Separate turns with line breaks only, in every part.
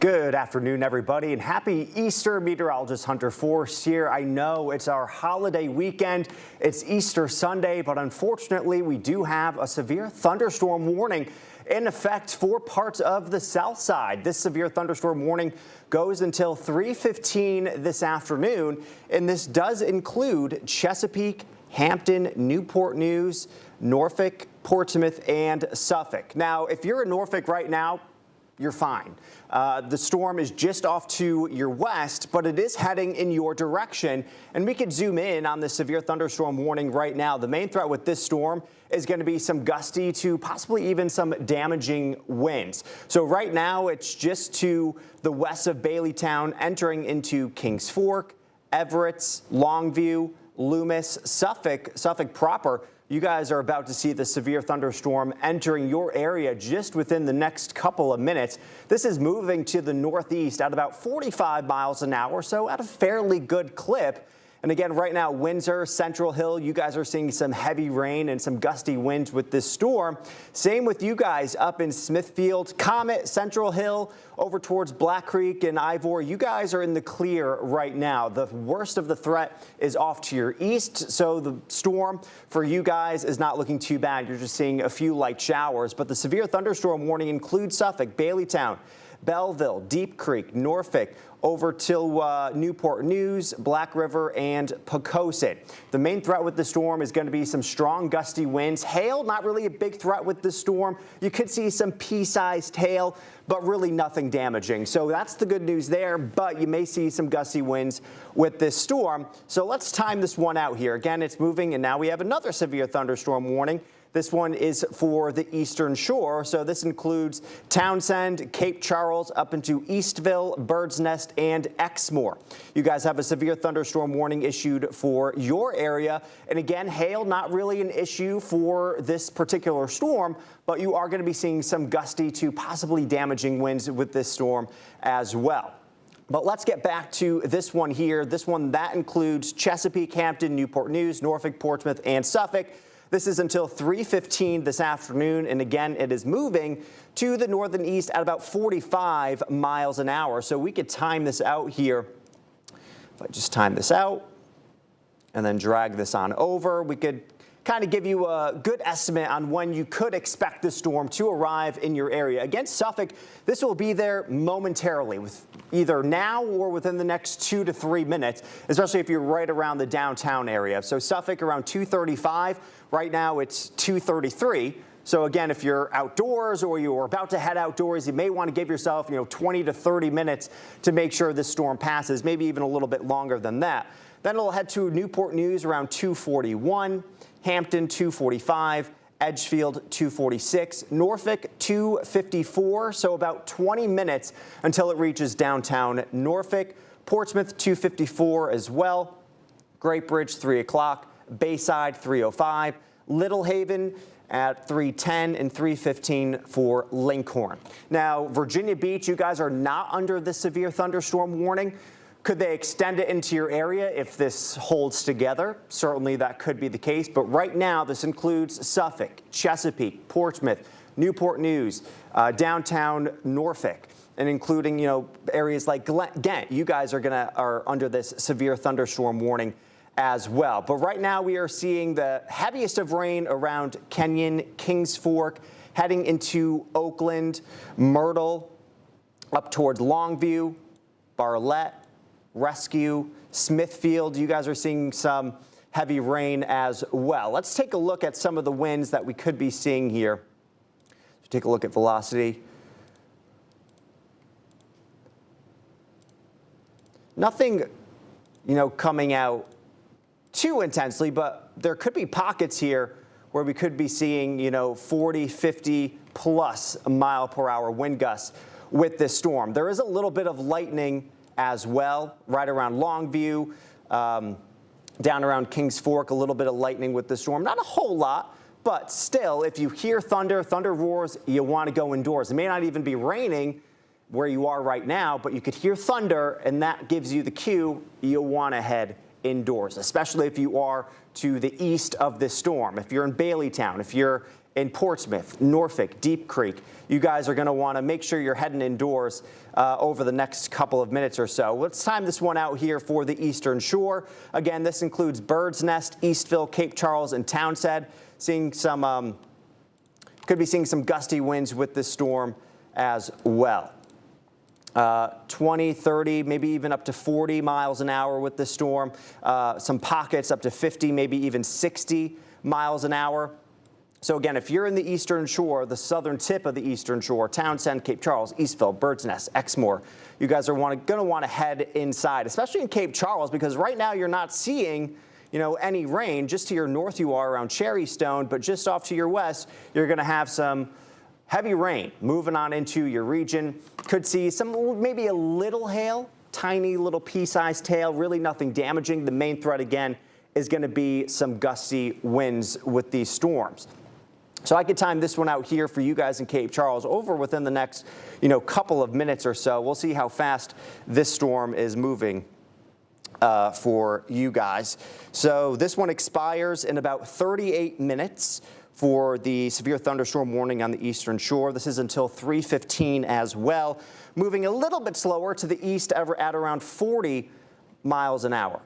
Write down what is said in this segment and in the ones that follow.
Good afternoon, everybody, and happy Easter. Meteorologist Hunter Forst here. I know it's our holiday weekend. It's Easter Sunday, but unfortunately, we do have a severe thunderstorm warning in effect for parts of the south side. This severe thunderstorm warning goes until 3:15 this afternoon, and this does include Chesapeake, Hampton, Newport News, Norfolk, Portsmouth, and Suffolk. Now, if you're in Norfolk right now, you're fine. The storm is just off to your west, but it is heading in your direction. And we could zoom in on the severe thunderstorm warning right now. The main threat with this storm is going to be some gusty to possibly even some damaging winds. So right now it's just to the west of Baileytown, entering into Kings Fork, Everett, Longview, Loomis, Suffolk proper. You guys are about to see the severe thunderstorm entering your area just within the next couple of minutes. This is moving to the northeast at about 45 miles an hour, so at a fairly good clip. And again, right now, Windsor, Central Hill, you guys are seeing some heavy rain and some gusty winds with this storm. Same with you guys up in Smithfield, Comet, Central Hill, over towards Black Creek and Ivor. You guys are in the clear right now. The worst of the threat is off to your east, so the storm for you guys is not looking too bad. You're just seeing a few light showers, but the severe thunderstorm warning includes Suffolk, Baileytown, Belleville, Deep Creek, Norfolk, over to Newport News, Black River, and Pocosin. The main threat with the storm is going to be some strong gusty winds. Hail, not really a big threat with the storm. You could see some pea-sized hail, but really nothing damaging. So that's the good news there, but you may see some gusty winds with this storm. So let's time this one out here. Again, it's moving, and now we have another severe thunderstorm warning. This one is for the eastern shore, so this includes Townsend, Cape Charles, up into Eastville, Bird's Nest, and Exmoor. You guys have a severe thunderstorm warning issued for your area. And again, hail, not really an issue for this particular storm, but you are going to be seeing some gusty to possibly damaging winds with this storm as well. But let's get back to this one here. This one, that includes Chesapeake, Hampton, Newport News, Norfolk, Portsmouth, and Suffolk. This is until 3:15 this afternoon, and again, it is moving to the north and east at about 45 miles an hour. So we could time this out here. If I just time this out and then drag this on over, we could kind of give you a good estimate on when you could expect the storm to arrive in your area. Again, Suffolk, this will be there momentarily, with either now or within the next 2 to 3 minutes, especially if you're right around the downtown area. So Suffolk around 2:35. Right now it's 2:33. So again, if you're outdoors or you're about to head outdoors, you may want to give yourself, 20 to 30 minutes to make sure this storm passes, maybe even a little bit longer than that. Then it'll head to Newport News around 2:41. Hampton 2:45, Edgefield 2:46, Norfolk 2:54, so about 20 minutes until it reaches downtown Norfolk. Portsmouth 2:54 as well. Great Bridge 3 o'clock, Bayside 3:05, Little Haven at 3:10 and 3:15 for Lincoln. Now, Virginia Beach, you guys are not under the severe thunderstorm warning. Could they extend it into your area if this holds together? Certainly that could be the case, but right now this includes Suffolk, Chesapeake, Portsmouth, Newport News, downtown Norfolk, and including, areas like Ghent. You guys are under this severe thunderstorm warning as well. But right now we are seeing the heaviest of rain around Kenyon, Kings Fork, heading into Oakland, Myrtle, up towards Longview, Barlett, Rescue, Smithfield. You guys are seeing some heavy rain as well. Let's take a look at some of the winds that we could be seeing here. Take a look at velocity. Nothing, coming out too intensely, but there could be pockets here where we could be seeing, 40, 50 plus mile per hour wind gusts with this storm. There is a little bit of lightning as well, right around Longview, down around Kings Fork, a little bit of lightning with the storm. Not a whole lot, but still, if you hear thunder roars, you want to go indoors. It may not even be raining where you are right now, but you could hear thunder, and that gives you the cue you'll want to head indoors, especially if you are to the east of this storm. If you're in Baileytown, if you're in Portsmouth, Norfolk, Deep Creek. You guys are going to want to make sure you're heading indoors over the next couple of minutes or so. Let's time this one out here for the Eastern Shore. Again, this includes Bird's Nest, Eastville, Cape Charles, and Townsend. Seeing some, could be seeing some gusty winds with this storm as well. 20, 30, maybe even up to 40 miles an hour with this storm. Some pockets up to 50, maybe even 60 miles an hour. So again, if you're in the Eastern Shore, the southern tip of the Eastern Shore, Townsend, Cape Charles, Eastville, Bird's Nest, Exmoor, you guys are going to want to head inside, especially in Cape Charles, because right now you're not seeing, any rain. Just to your north you are around Cherrystone, but just off to your west, you're going to have some heavy rain moving on into your region. Could see some, maybe a little hail, tiny little pea-sized hail, really nothing damaging. The main threat again is going to be some gusty winds with these storms. So I could time this one out here for you guys in Cape Charles over within the next, couple of minutes or so. We'll see how fast this storm is moving for you guys. So this one expires in about 38 minutes for the severe thunderstorm warning on the Eastern Shore. This is until 3:15 as well. Moving a little bit slower to the east at around 40 miles an hour.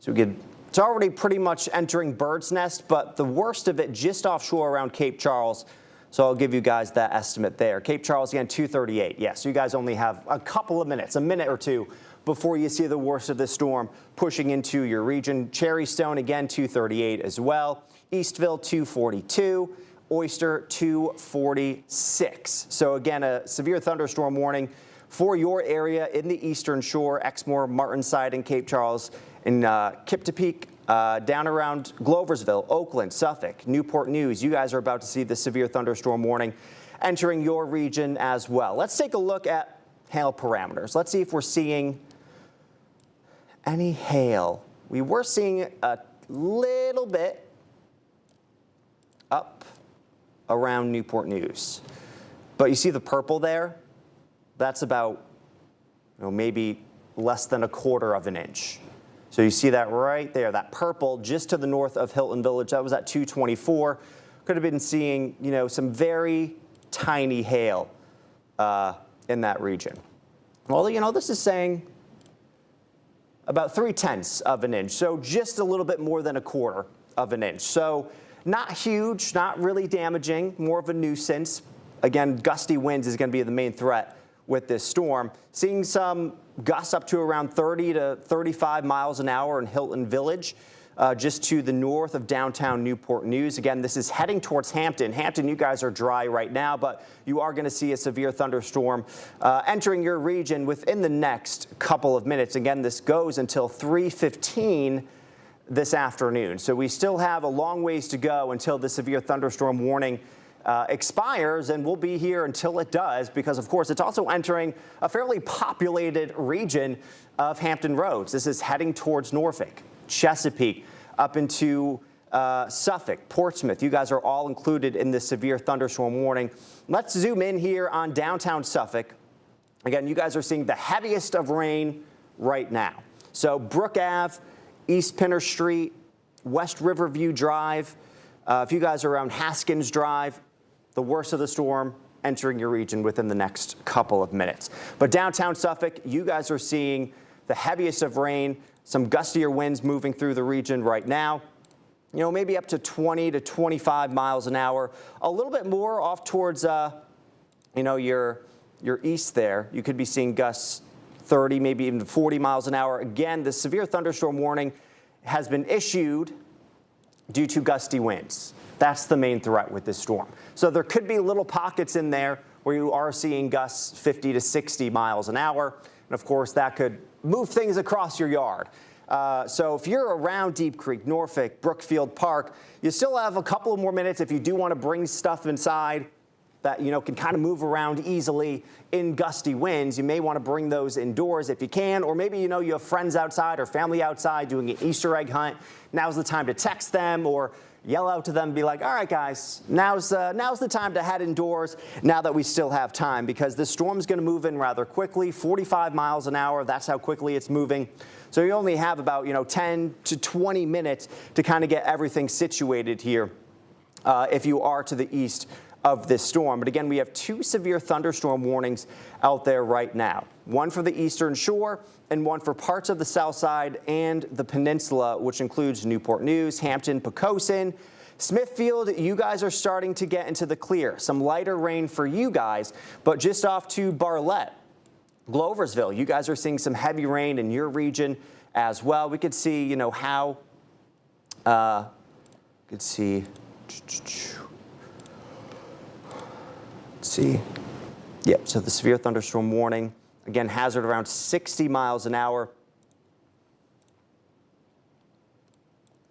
So it's already pretty much entering Bird's Nest, but the worst of it just offshore around Cape Charles. So I'll give you guys that estimate there. Cape Charles, again, 2:38. Yes, you guys only have a couple of minutes, a minute or two, before you see the worst of this storm pushing into your region. Cherrystone, again, 2:38 as well. Eastville, 2:42. Oyster, 2:46. So again, a severe thunderstorm warning for your area in the Eastern Shore, Exmoor, Martinside, and Cape Charles, in Kiptopeke, down around Gloversville, Oakland, Suffolk, Newport News. You guys are about to see the severe thunderstorm warning entering your region as well. Let's take a look at hail parameters. Let's see if we're seeing any hail. We were seeing a little bit up around Newport News, but you see the purple there? That's about, maybe less than 1/4 of an inch. So you see that right there, that purple just to the north of Hilton Village. That was at 224. Could have been seeing, some very tiny hail in that region. Well, this is saying about 3/10 of an inch. So just a little bit more than 1/4 of an inch. So not huge, not really damaging, more of a nuisance. Again, gusty winds is going to be the main threat with this storm. Seeing some gusts up to around 30 to 35 miles an hour in Hilton Village, just to the north of downtown Newport News. Again, this is heading towards Hampton. Hampton, you guys are dry right now, but you are going to see a severe thunderstorm entering your region within the next couple of minutes. Again, this goes until 3:15 this afternoon. So we still have a long ways to go until the severe thunderstorm warning expires, and we'll be here until it does, because of course it's also entering a fairly populated region of Hampton Roads. This is heading towards Norfolk, Chesapeake, up into Suffolk, Portsmouth. You guys are all included in this severe thunderstorm warning. Let's zoom in here on downtown Suffolk. Again, you guys are seeing the heaviest of rain right now. So Brook Ave, East Pinner Street, West Riverview Drive. If you guys are around Haskins Drive, the worst of the storm entering your region within the next couple of minutes. But downtown Suffolk, you guys are seeing the heaviest of rain, some gustier winds moving through the region right now. Maybe up to 20 to 25 miles an hour. A little bit more off towards, your east there. You could be seeing gusts 30, maybe even 40 miles an hour. Again, the severe thunderstorm warning has been issued due to gusty winds. That's the main threat with this storm. So there could be little pockets in there where you are seeing gusts 50 to 60 miles an hour. And of course, that could move things across your yard. So if you're around Deep Creek, Norfolk, Brookfield Park, you still have a couple of more minutes if you do want to bring stuff inside that can kind of move around easily in gusty winds. You may want to bring those indoors if you can, or maybe you have friends outside or family outside doing an Easter egg hunt. Now's the time to text them or yell out to them and be like, all right, guys, now's the time to head indoors now that we still have time, because this storm's going to move in rather quickly, 45 miles an hour. That's how quickly it's moving. So you only have about 10 to 20 minutes to kind of get everything situated here if you are to the east of this storm. But again, we have 2 severe thunderstorm warnings out there right now. One for the eastern shore and one for parts of the south side and the peninsula, which includes Newport News, Hampton, Poquoson, Smithfield. You guys are starting to get into the clear. Some lighter rain for you guys, but just off to Barlett, Gloversville, you guys are seeing some heavy rain in your region as well. We could see, you know, how, let's see. Yep, so the severe thunderstorm warning, again, hazard around 60 miles an hour.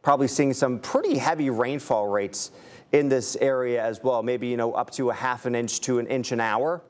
Probably seeing some pretty heavy rainfall rates in this area as well, maybe, you know, up to a ½ an inch to an inch an hour.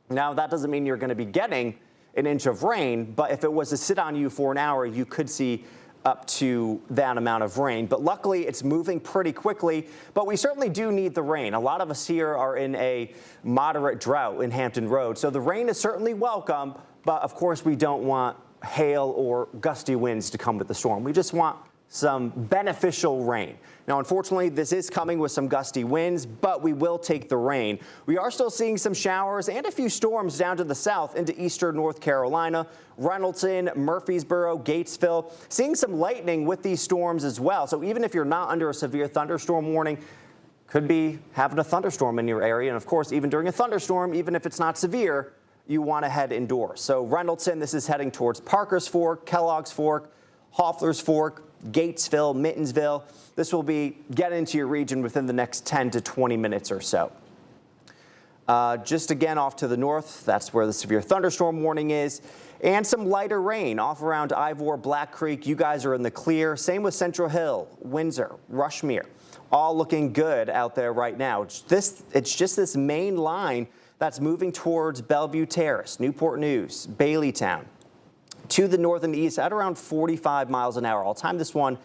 Now, that doesn't mean you're going to be getting an inch of rain, but if it was to sit on you for an hour, you could see up to that amount of rain. But luckily, it's moving pretty quickly, but we certainly do need the rain. A lot of us here are in a moderate drought in Hampton Roads, so the rain is certainly welcome, but of course, we don't want hail or gusty winds to come with the storm. We just want some beneficial rain. Now, unfortunately, this is coming with some gusty winds, but we will take the rain. We are still seeing some showers and a few storms down to the south into eastern North Carolina, Reynoldston, Murfreesboro, Gatesville, seeing some lightning with these storms as well. So even if you're not under a severe thunderstorm warning, could be having a thunderstorm in your area. And of course, even during a thunderstorm, even if it's not severe, you want to head indoors. So Reynoldston, this is heading towards Parker's Fork, Kellogg's Fork, Hoffler's Fork, Gatesville, Mittensville. This will be getting into your region within the next 10 to 20 minutes or so. Just again off to the north, that's where the severe thunderstorm warning is. And some lighter rain off around Ivor, Black Creek. You guys are in the clear. Same with Central Hill, Windsor, Rushmere. All looking good out there right now. It's just this main line that's moving towards Bellevue Terrace, Newport News, Baileytown, to the north and east at around 45 miles an hour. I'll time this one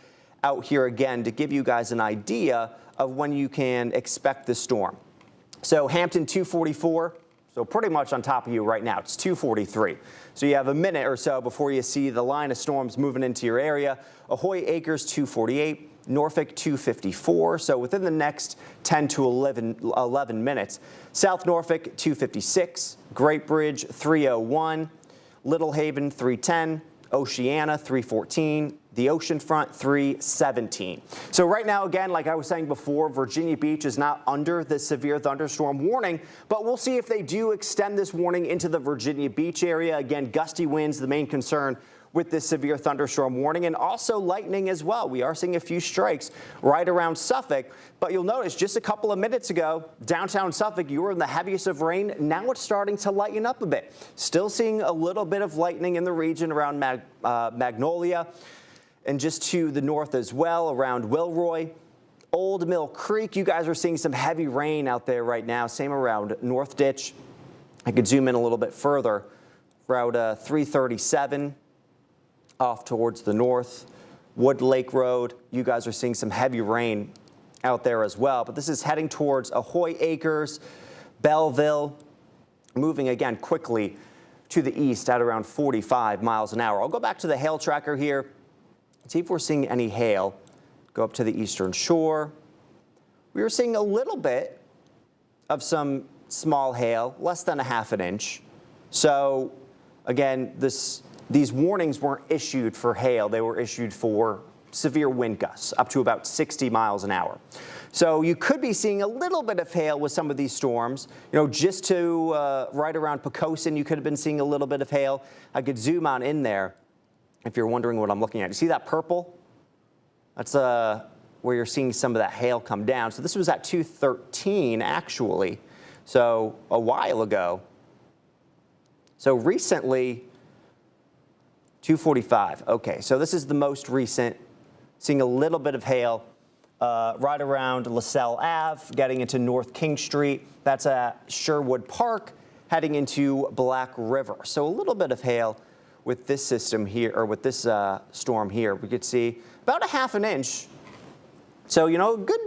out here again to give you guys an idea of when you can expect this storm. So Hampton 244, so pretty much on top of you right now. It's 243. So you have a minute or so before you see the line of storms moving into your area. Ahoy Acres 248, Norfolk 254. So within the next 10 to 11 minutes. South Norfolk 256, Great Bridge 301. Little Haven 310, Oceana 314, the ocean front 317. So right now, again, like I was saying before, Virginia Beach is not under the severe thunderstorm warning, but we'll see if they do extend this warning into the Virginia Beach area. Again, gusty winds, the main concern with this severe thunderstorm warning, and also lightning as well. We are seeing a few strikes right around Suffolk, but you'll notice just a couple of minutes ago, downtown Suffolk, you were in the heaviest of rain. Now it's starting to lighten up a bit. Still seeing a little bit of lightning in the region around Magnolia, and just to the north as well around Wilroy. Old Mill Creek, you guys are seeing some heavy rain out there right now. Same around North Ditch. I could zoom in a little bit further. Route 337. Off towards the north, Wood Lake Road. You guys are seeing some heavy rain out there as well, but this is heading towards Ahoy Acres, Belleville, moving again quickly to the east at around 45 miles an hour. I'll go back to the hail tracker here, see if we're seeing any hail. Go up to the eastern shore. We were seeing a little bit of some small hail, less than a ½ an inch. So again, these warnings weren't issued for hail. They were issued for severe wind gusts up to about 60 miles an hour. So you could be seeing a little bit of hail with some of these storms. You know, just to right around Poquoson, you could have been seeing a little bit of hail. I could zoom on in there if you're wondering what I'm looking at. You see that purple? That's where you're seeing some of that hail come down. So this was at 213 actually, so a while ago. So recently, 245. Okay, so this is the most recent. Seeing a little bit of hail right around LaSalle Ave, getting into North King Street. That's at Sherwood Park, heading into Black River. So a little bit of hail with this system here, or with this storm here. We could see about a ½ an inch. So, you know, a good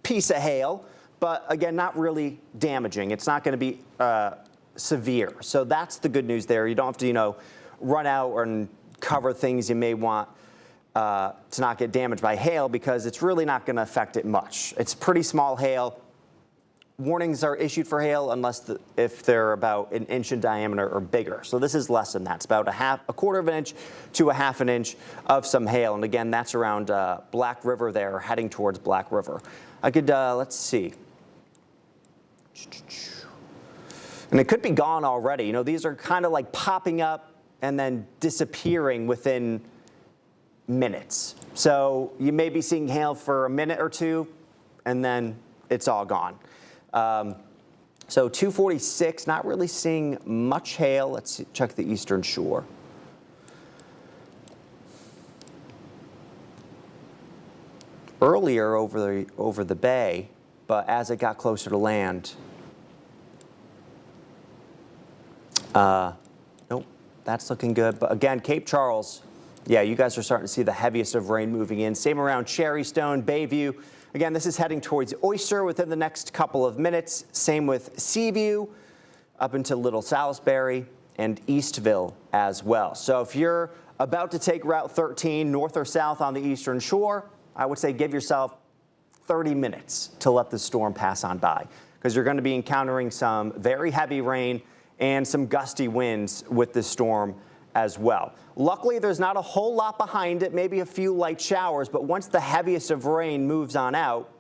piece of hail, but again, not really damaging. It's not going to be severe. So that's the good news there. You don't have to, you know, run out and cover things you may want to not get damaged by hail because it's really not going to affect it much. It's pretty small hail. Warnings are issued for hail if they're about an inch in diameter or bigger. So this is less than that. It's about a quarter of an inch to a half an inch of some hail. And again, that's around Black River there, heading towards Black River. I could, let's see. And it could be gone already. You know, these are kind of like popping up and then disappearing within minutes. So you may be seeing hail for a minute or two, and then it's all gone. So 246, not really seeing much hail. Let's check the eastern shore. Earlier over the bay, but as it got closer to land, nope, that's looking good. But again, Cape Charles, yeah, you guys are starting to see the heaviest of rain moving in. Same around Cherrystone, Bayview. Again, this is heading towards Oyster within the next couple of minutes. Same with Seaview up into Little Salisbury and Eastville as well. So if you're about to take Route 13 north or south on the eastern shore, I would say give yourself 30 minutes to let the storm pass on by, because you're going to be encountering some very heavy rain and some gusty winds with this storm as well. Luckily, there's not a whole lot behind it, maybe a few light showers, but once the heaviest of rain moves on out,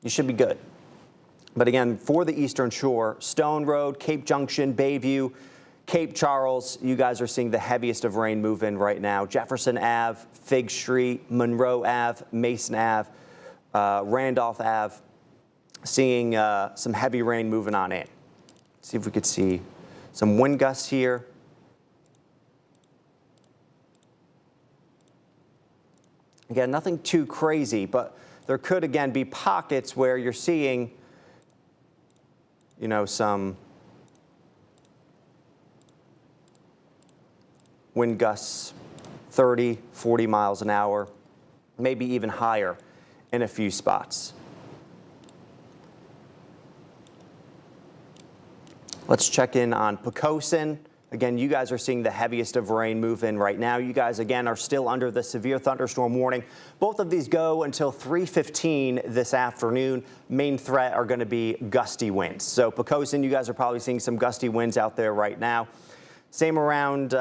you should be good. But again, for the eastern shore, Stone Road, Cape Junction, Bayview, Cape Charles, you guys are seeing the heaviest of rain move in right now. Jefferson Ave, Fig Street, Monroe Ave, Mason Ave, Randolph Ave, seeing some heavy rain moving on in. See if we could see some wind gusts here. Again, nothing too crazy, but there could again be pockets where you're seeing, you know, some wind gusts 30, 40 miles an hour, maybe even higher in a few spots. Let's check in on Poquoson. Again, you guys are seeing the heaviest of rain move in right now. You guys, again, are still under the severe thunderstorm warning. Both of these go until 3:15 this afternoon. Main threat are going to be gusty winds. So Poquoson, you guys are probably seeing some gusty winds out there right now. Same around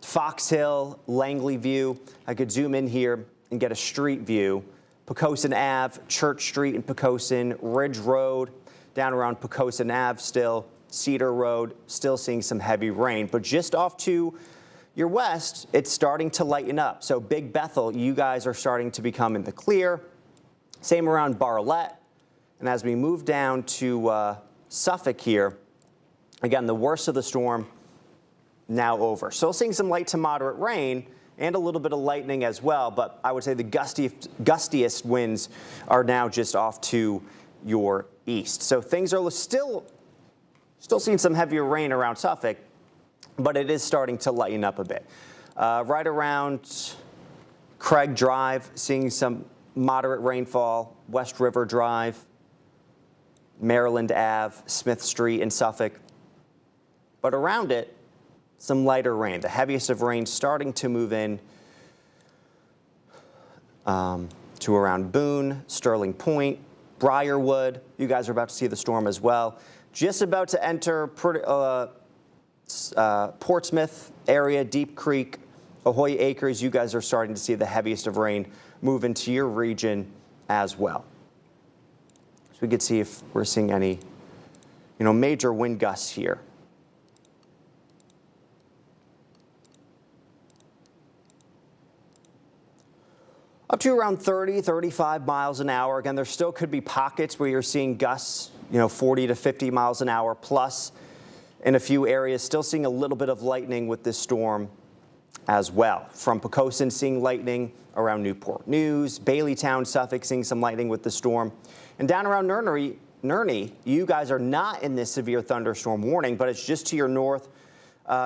Fox Hill, Langley View. I could zoom in here and get a street view. Poquoson Ave, Church Street in Poquoson, Ridge Road, down around Poquoson Ave still. Cedar Road, still seeing some heavy rain, but just off to your west, it's starting to lighten up. So Big Bethel, you guys are starting to become in the clear. Same around Barlett. And as we move down to Suffolk here, again, the worst of the storm now over. Still seeing some light to moderate rain and a little bit of lightning as well, but I would say the gustiest winds are now just off to your east. So things are still seeing some heavier rain around Suffolk, but it is starting to lighten up a bit. Right around Craig Drive, seeing some moderate rainfall, West River Drive, Maryland Ave, Smith Street in Suffolk. But around it, some lighter rain. The heaviest of rain starting to move in to around Boone, Sterling Point, Briarwood. You guys are about to see the storm as well. Just about to enter Portsmouth area, Deep Creek, Ahoy Acres. You guys are starting to see the heaviest of rain move into your region as well. So we could see if we're seeing any, major wind gusts here. Up to around 30, 35 miles an hour. Again, there still could be pockets where you're seeing gusts, 40 to 50 miles an hour plus in a few areas. Still seeing a little bit of lightning with this storm as well. From Poquoson, seeing lightning around Newport News, Baileytown, Suffolk, seeing some lightning with the storm. And down around Nerney, you guys are not in this severe thunderstorm warning, but it's just to your north.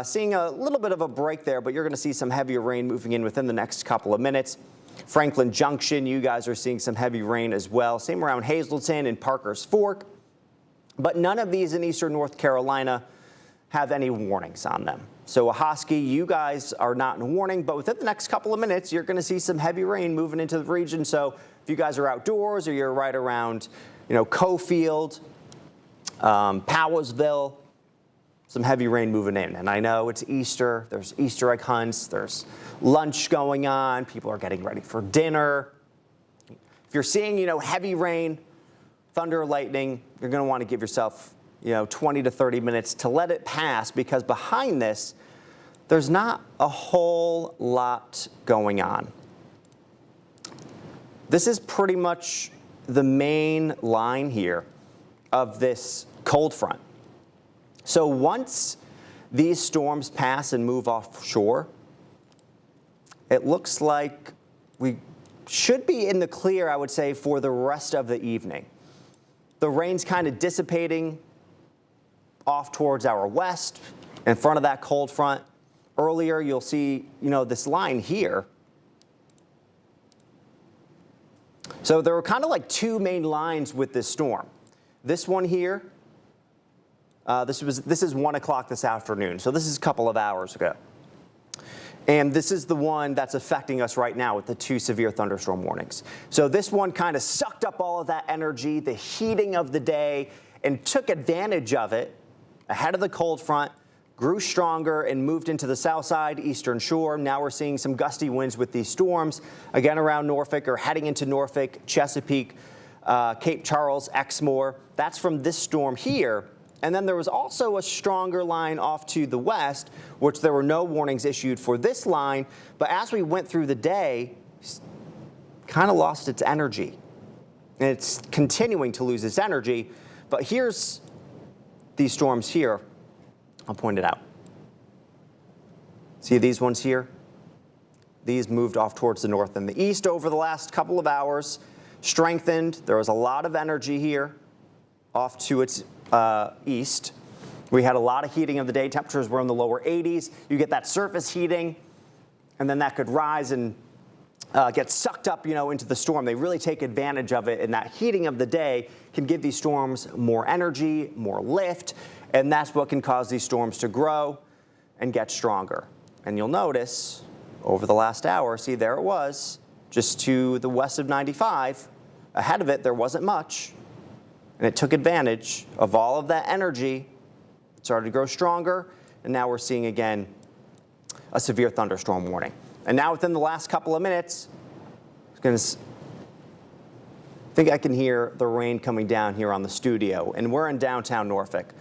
Seeing a little bit of a break there, but you're going to see some heavier rain moving in within the next couple of minutes. Franklin Junction, you guys are seeing some heavy rain as well. Same around Hazleton and Parker's Fork. But none of these in eastern North Carolina have any warnings on them. So Ahoskie, you guys are not in warning, but within the next couple of minutes, you're going to see some heavy rain moving into the region. So if you guys are outdoors or you're right around, Cofield, Powellsville, some heavy rain moving in. And I know it's Easter. There's Easter egg hunts. There's lunch going on. People are getting ready for dinner. If you're seeing, heavy rain, thunder, lightning, you're going to want to give yourself 20 to 30 minutes to let it pass, because behind this, there's not a whole lot going on. This is pretty much the main line here of this cold front. So once these storms pass and move offshore, it looks like we should be in the clear, I would say, for the rest of the evening. The rain's kind of dissipating off towards our west in front of that cold front. Earlier, you'll see, this line here. So there were kind of like two main lines with this storm. This one here, this is 1 o'clock this afternoon. So this is a couple of hours ago. And this is the one that's affecting us right now with the 2 severe thunderstorm warnings. So this one kind of sucked up all of that energy, the heating of the day, and took advantage of it ahead of the cold front, grew stronger, and moved into the south side, eastern shore. Now we're seeing some gusty winds with these storms, again around Norfolk or heading into Norfolk, Chesapeake, Cape Charles, Exmoor. That's from this storm here. And then there was also a stronger line off to the west, which there were no warnings issued for this line. But as we went through the day, kind of lost its energy. And it's continuing to lose its energy. But here's these storms here. I'll point it out. See these ones here? These moved off towards the north and the east over the last couple of hours, strengthened. There was a lot of energy here off to its east. We had a lot of heating of the day. Temperatures were in the lower 80s. You get that surface heating, and then that could rise and get sucked up, into the storm. They really take advantage of it, and that heating of the day can give these storms more energy, more lift, and that's what can cause these storms to grow and get stronger. And you'll notice over the last hour, see, there it was, just to the west of 95. Ahead of it, there wasn't much. And it took advantage of all of that energy, started to grow stronger, and now we're seeing again a severe thunderstorm warning. And now within the last couple of minutes, I think I can hear the rain coming down here on the studio, and we're in downtown Norfolk.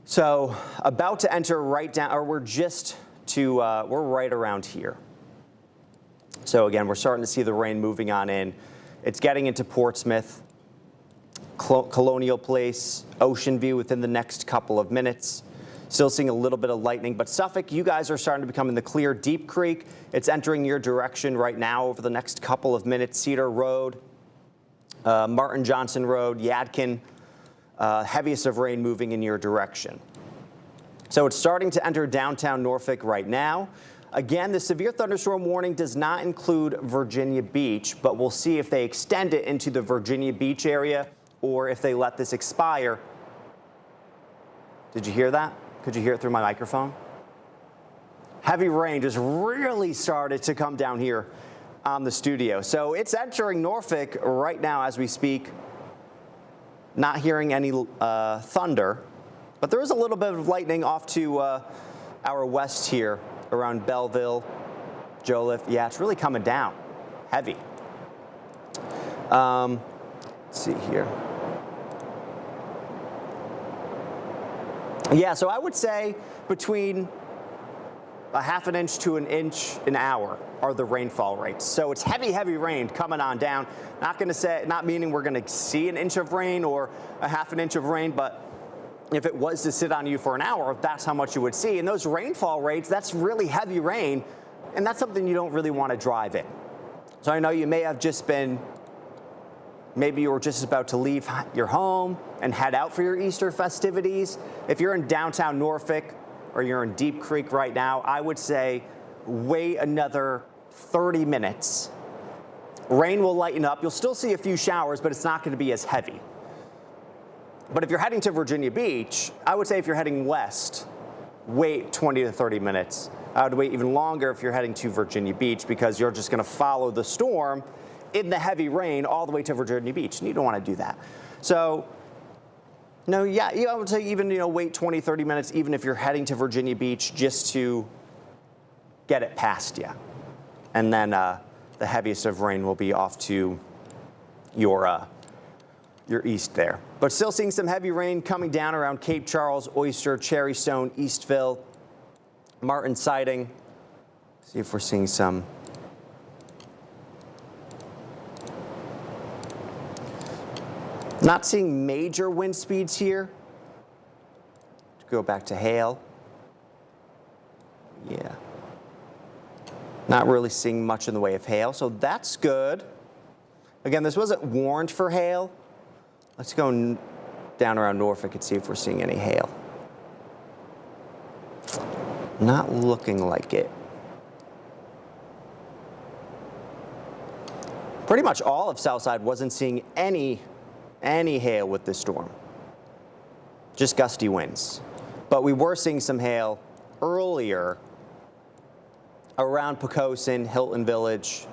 So about to enter right down, or we're right around here. So again, we're starting to see the rain moving on in. It's getting into Portsmouth, Colonial Place, Ocean View within the next couple of minutes. Still seeing a little bit of lightning, but Suffolk, you guys are starting to become in the clear. Deep Creek, it's entering your direction right now over the next couple of minutes. Cedar Road, Martin Johnson Road, Yadkin, heaviest of rain moving in your direction. So it's starting to enter downtown Norfolk right now. Again, the severe thunderstorm warning does not include Virginia Beach, but we'll see if they extend it into the Virginia Beach area or if they let this expire. Did you hear that? Could you hear it through my microphone? Heavy rain just really started to come down here on the studio. So it's entering Norfolk right now as we speak. Not hearing any thunder, but there is a little bit of lightning off to our west here around Belleville, Joliet. Yeah, it's really coming down, heavy. Let's see here. Yeah, so I would say between a half an inch to an inch an hour are the rainfall rates. So it's heavy, heavy rain coming on down. Not meaning we're going to see an inch of rain or a half an inch of rain, but if it was to sit on you for an hour, that's how much you would see. And those rainfall rates, that's really heavy rain, and that's something you don't really want to drive in. So I know you may have just been, maybe you were just about to leave your home and head out for your Easter festivities. If you're in downtown Norfolk or you're in Deep Creek right now, I would say wait another 30 minutes. Rain will lighten up. You'll still see a few showers, but it's not going to be as heavy. But if you're heading to Virginia Beach, I would say if you're heading west, wait 20 to 30 minutes. I would wait even longer if you're heading to Virginia Beach because you're just going to follow the storm in the heavy rain all the way to Virginia Beach, and you don't want to do that. So, no, yeah, I would say even, wait 20, 30 minutes even if you're heading to Virginia Beach just to get it past you. And then the heaviest of rain will be off to your east there. But still seeing some heavy rain coming down around Cape Charles, Oyster, Cherrystone, Eastville, Martin Siding. See if we're seeing some. Not seeing major wind speeds here. Go back to hail. Yeah. Not really seeing much in the way of hail, so that's good. Again, this wasn't warned for hail. Let's go down around Norfolk and see if we're seeing any hail. Not looking like it. Pretty much all of Southside wasn't seeing any hail with this storm. Just gusty winds. But we were seeing some hail earlier around Poquoson, Hilton Village,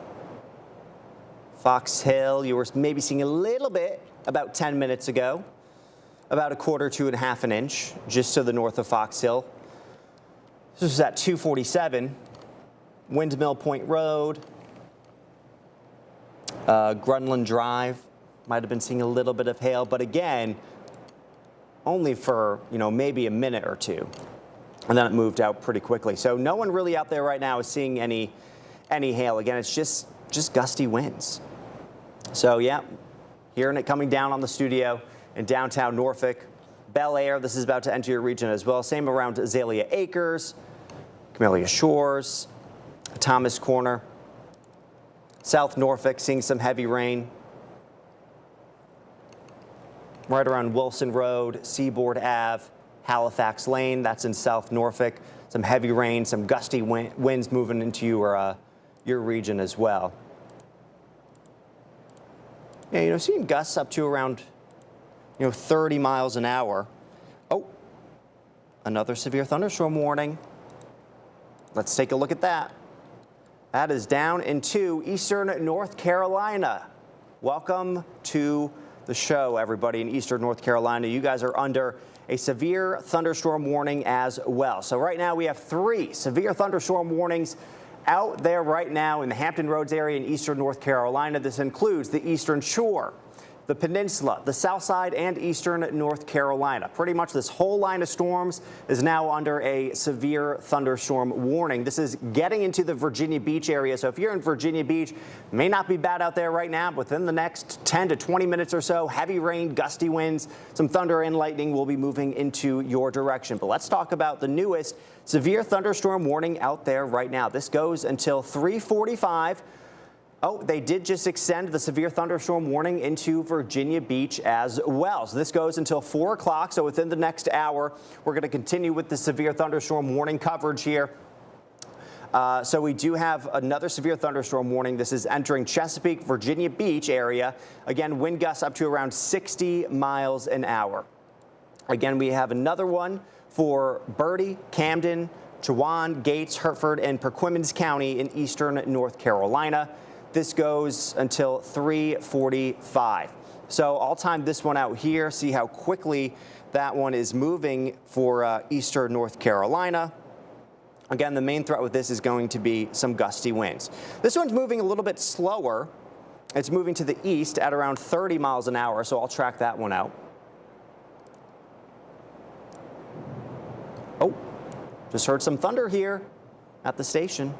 Fox Hill. You were maybe seeing a little bit about 10 minutes ago, about a quarter to a half an inch, just to the north of Fox Hill. This was at 247, Windmill Point Road, Grunland Drive. Might have been seeing a little bit of hail, but again, only for, maybe a minute or two. And then it moved out pretty quickly. So no one really out there right now is seeing any hail. Again, it's just gusty winds. So yeah, hearing it coming down on the studio in downtown Norfolk. Bel Air, this is about to enter your region as well. Same around Azalea Acres, Camellia Shores, Thomas Corner. South Norfolk seeing some heavy rain. Right around Wilson Road, Seaboard Ave, Halifax Lane, that's in South Norfolk. Some heavy rain, some gusty winds moving into your region as well. Yeah, seeing gusts up to around 30 miles an hour. Oh, another severe thunderstorm warning. Let's take a look at that. That is down into eastern North Carolina. Welcome to the show, everybody in eastern North Carolina. You guys are under a severe thunderstorm warning as well. So right now we have 3 severe thunderstorm warnings out there right now in the Hampton Roads area in eastern North Carolina. This includes the Eastern Shore, the Peninsula, the South Side, and eastern North Carolina. Pretty much this whole line of storms is now under a severe thunderstorm warning. This is getting into the Virginia Beach area. So if you're in Virginia Beach, it may not be bad out there right now. Within the next 10 to 20 minutes or so, heavy rain, gusty winds, some thunder and lightning will be moving into your direction. But let's talk about the newest severe thunderstorm warning out there right now. This goes until 3:45. Oh, they did just extend the severe thunderstorm warning into Virginia Beach as well. So this goes until 4 o'clock. So within the next hour, we're going to continue with the severe thunderstorm warning coverage here. So we do have another severe thunderstorm warning. This is entering Chesapeake, Virginia Beach area. Again, wind gusts up to around 60 miles an hour. Again, we have another one for Bertie, Camden, Chowan, Gates, Hertford, and Perquimans County in eastern North Carolina. This goes until 3:45. So I'll time this one out here, see how quickly that one is moving for eastern North Carolina. Again, the main threat with this is going to be some gusty winds. This one's moving a little bit slower. It's moving to the east at around 30 miles an hour, so I'll track that one out. Oh, just heard some thunder here at the station.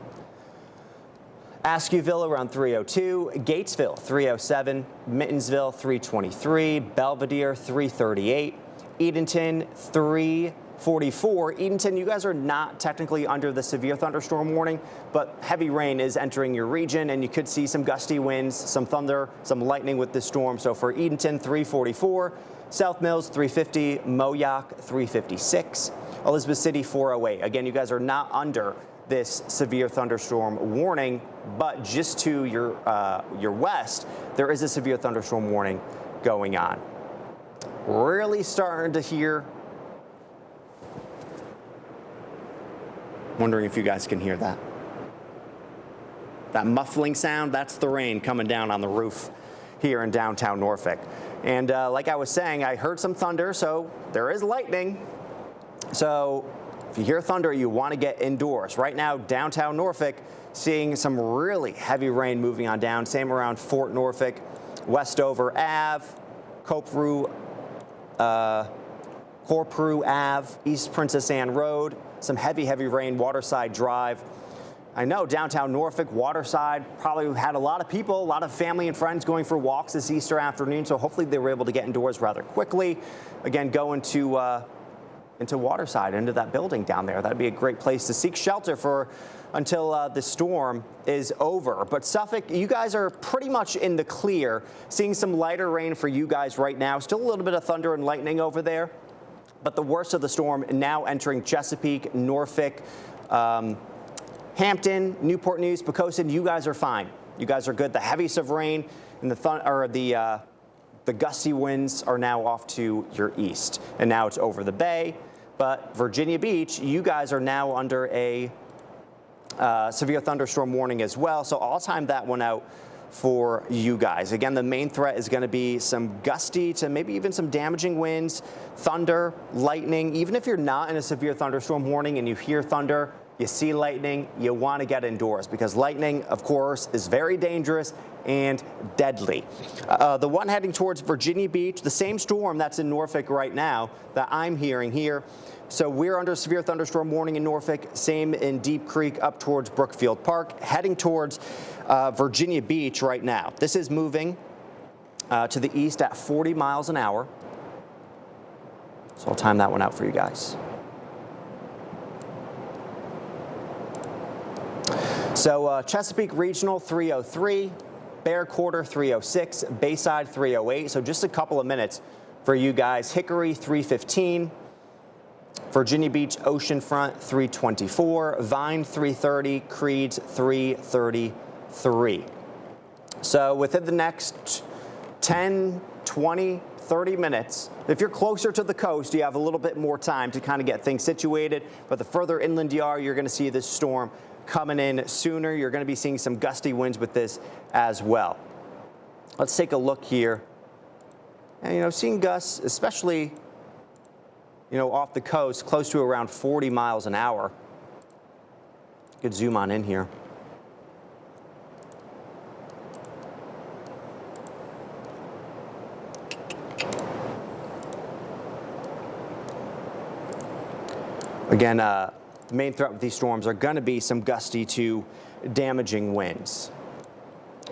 Askew around 302, Gatesville 307, Mittensville 323, Belvedere 338, Edenton 344. Edenton, you guys are not technically under the severe thunderstorm warning, but heavy rain is entering your region and you could see some gusty winds, some thunder, some lightning with this storm. So for Edenton 344, South Mills 350, Moyock 356, Elizabeth City 408. Again, you guys are not under this severe thunderstorm warning, but just to your west, there is a severe thunderstorm warning going on. really starting to hear. Wondering if you guys can hear that. That muffling sound, that's the rain coming down on the roof here in downtown Norfolk. And like I was saying, I heard some thunder, so there is lightning. So if you hear thunder, you want to get indoors. Right now, downtown Norfolk, seeing some really heavy rain moving on down. Same around Fort Norfolk, Westover Ave, Corporew Ave, East Princess Anne Road. Some heavy rain, Waterside Drive. I know downtown Norfolk, Waterside, probably had a lot of people, a lot of family and friends going for walks this Easter afternoon, so hopefully they were able to get indoors rather quickly. Again, go into Waterside, into that building down there. That'd be a great place to seek shelter for until the storm is over. But Suffolk, you guys are pretty much in the clear, seeing some lighter rain for you guys right now. Still a little bit of thunder and lightning over there, but the worst of the storm now entering Chesapeake, Norfolk, Hampton, Newport News, Poquoson. You guys are fine. You guys are good. The heaviest of rain and the gusty winds are now off to your east, and now it's over the bay. But Virginia Beach, you guys are now under a severe thunderstorm warning as well. So I'll time that one out for you guys. Again, the main threat is going to be some gusty to maybe even some damaging winds, thunder, lightning. Even if you're not in a severe thunderstorm warning and you hear thunder, you see lightning, you want to get indoors because lightning, of course, is very dangerous and deadly. The one heading towards Virginia Beach, the same storm that's in Norfolk right now that I'm hearing here. So we're under severe thunderstorm warning in Norfolk, same in Deep Creek up towards Brookfield Park, heading towards Virginia Beach right now. This is moving to the east at 40 miles an hour. So I'll time that one out for you guys. So Chesapeake Regional 303, Bear Quarter 306, Bayside 308. So just a couple of minutes for you guys. Hickory 315, Virginia Beach Oceanfront 324, Vine 330, Creeds 333. So within the next 10, 20, 30 minutes, if you're closer to the coast, you have a little bit more time to kind of get things situated. But the further inland you are, you're going to see this storm coming in sooner. You're going to be seeing some gusty winds with this as well. Let's take a look here. And, seeing gusts, especially, off the coast, close to around 40 miles an hour. Could zoom on in here. Again, the main threat with these storms are going to be some gusty to damaging winds.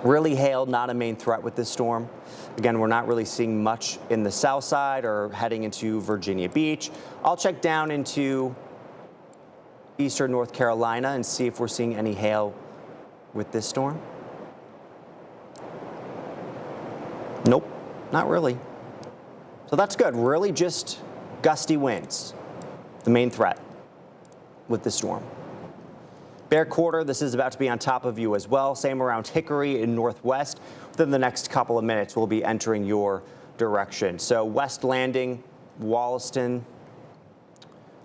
Really hail, not a main threat with this storm. Again, we're not really seeing much in the south side or heading into Virginia Beach. I'll check down into eastern North Carolina and see if we're seeing any hail with this storm. Nope, not really. So that's good. Really just gusty winds, the main threat with the storm. Bear Quarter, this is about to be on top of you as well. Same around Hickory in northwest. Within the next couple of minutes, we'll be entering your direction. So West Landing, Wollaston,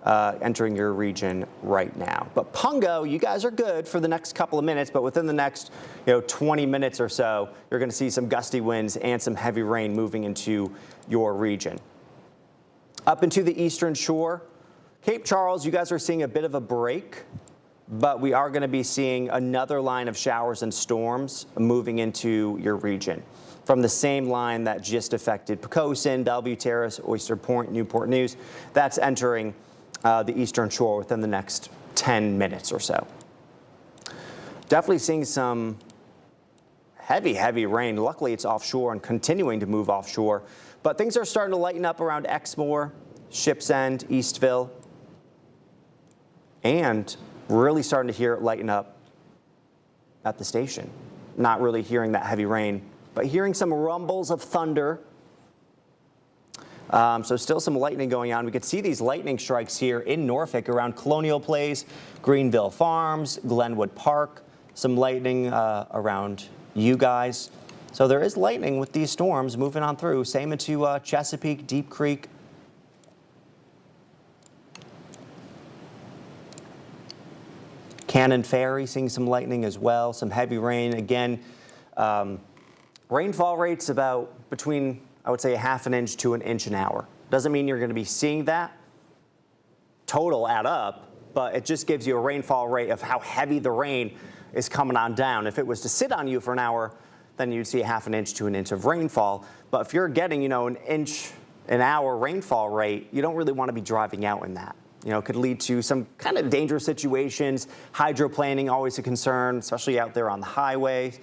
entering your region right now. But Pungo, you guys are good for the next couple of minutes, but within the next 20 minutes or so, you're going to see some gusty winds and some heavy rain moving into your region. Up into the eastern shore, Cape Charles, you guys are seeing a bit of a break, but we are going to be seeing another line of showers and storms moving into your region from the same line that just affected Poquoson, Bellevue Terrace, Oyster Point, Newport News. That's entering the eastern shore within the next 10 minutes or so. Definitely seeing some heavy rain. Luckily, it's offshore and continuing to move offshore, but things are starting to lighten up around Exmoor, Ships End, Eastville, and really starting to hear it lighten up at the station. Not really hearing that heavy rain, but hearing some rumbles of thunder. So still some lightning going on. We could see these lightning strikes here in Norfolk around Colonial Place, Greenville Farms, Glenwood Park. Some lightning around you guys. So there is lightning with these storms moving on through. Same into Chesapeake, Deep Creek. Cannon Ferry seeing some lightning as well, some heavy rain. Again, rainfall rates about between, I would say, 1/2 inch to 1 inch an hour. Doesn't mean you're going to be seeing that total add up, but it just gives you a rainfall rate of how heavy the rain is coming on down. If it was to sit on you for an hour, then you'd see 1/2 inch to 1 inch of rainfall. But if you're getting, 1 inch an hour rainfall rate, you don't really want to be driving out in that. It could lead to some kind of dangerous situations. Hydroplaning, always a concern, especially out there on the highway.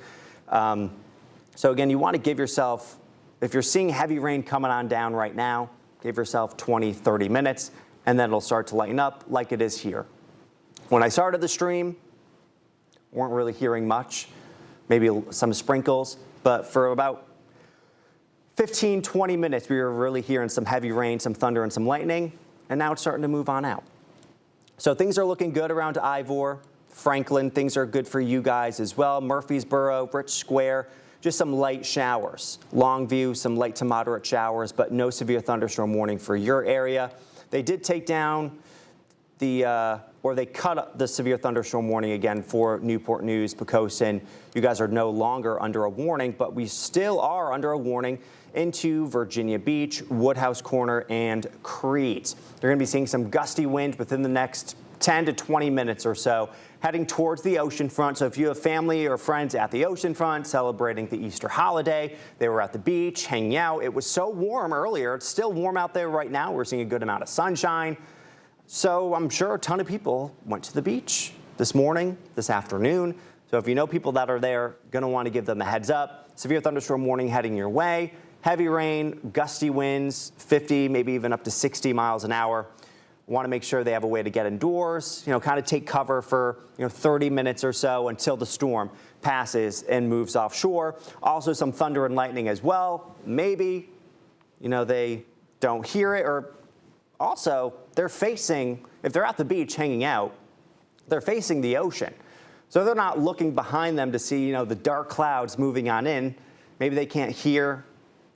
So again, you want to give yourself, if you're seeing heavy rain coming on down right now, give yourself 20, 30 minutes, and then it'll start to lighten up like it is here. When I started the stream, weren't really hearing much, maybe some sprinkles, but for about 15, 20 minutes, we were really hearing some heavy rain, some thunder, and some lightning. And now it's starting to move on out. So things are looking good around Ivor, Franklin. Things are good for you guys as well. Murfreesboro, Rich Square, just some light showers. Longview, some light to moderate showers, but no severe thunderstorm warning for your area. They did take down they cut the severe thunderstorm warning again for Newport News, Poquoson. You guys are no longer under a warning, but we still are under a warning into Virginia Beach, Woodhouse Corner, and Crete. They're going to be seeing some gusty wind within the next 10 to 20 minutes or so, heading towards the ocean front. So if you have family or friends at the ocean front celebrating the Easter holiday, they were at the beach, hanging out. It was so warm earlier. It's still warm out there right now. We're seeing a good amount of sunshine. So I'm sure a ton of people went to the beach this morning, this afternoon. So if you know people that are there, going to want to give them a heads up. Severe thunderstorm warning heading your way. Heavy rain, gusty winds, 50, maybe even up to 60 miles an hour. Want to make sure they have a way to get indoors, kind of take cover for 30 minutes or so until the storm passes and moves offshore. Also some thunder and lightning as well. Maybe, they don't hear it, or also they're facing, if they're at the beach hanging out, they're facing the ocean. So they're not looking behind them to see, the dark clouds moving on in. Maybe they can't hear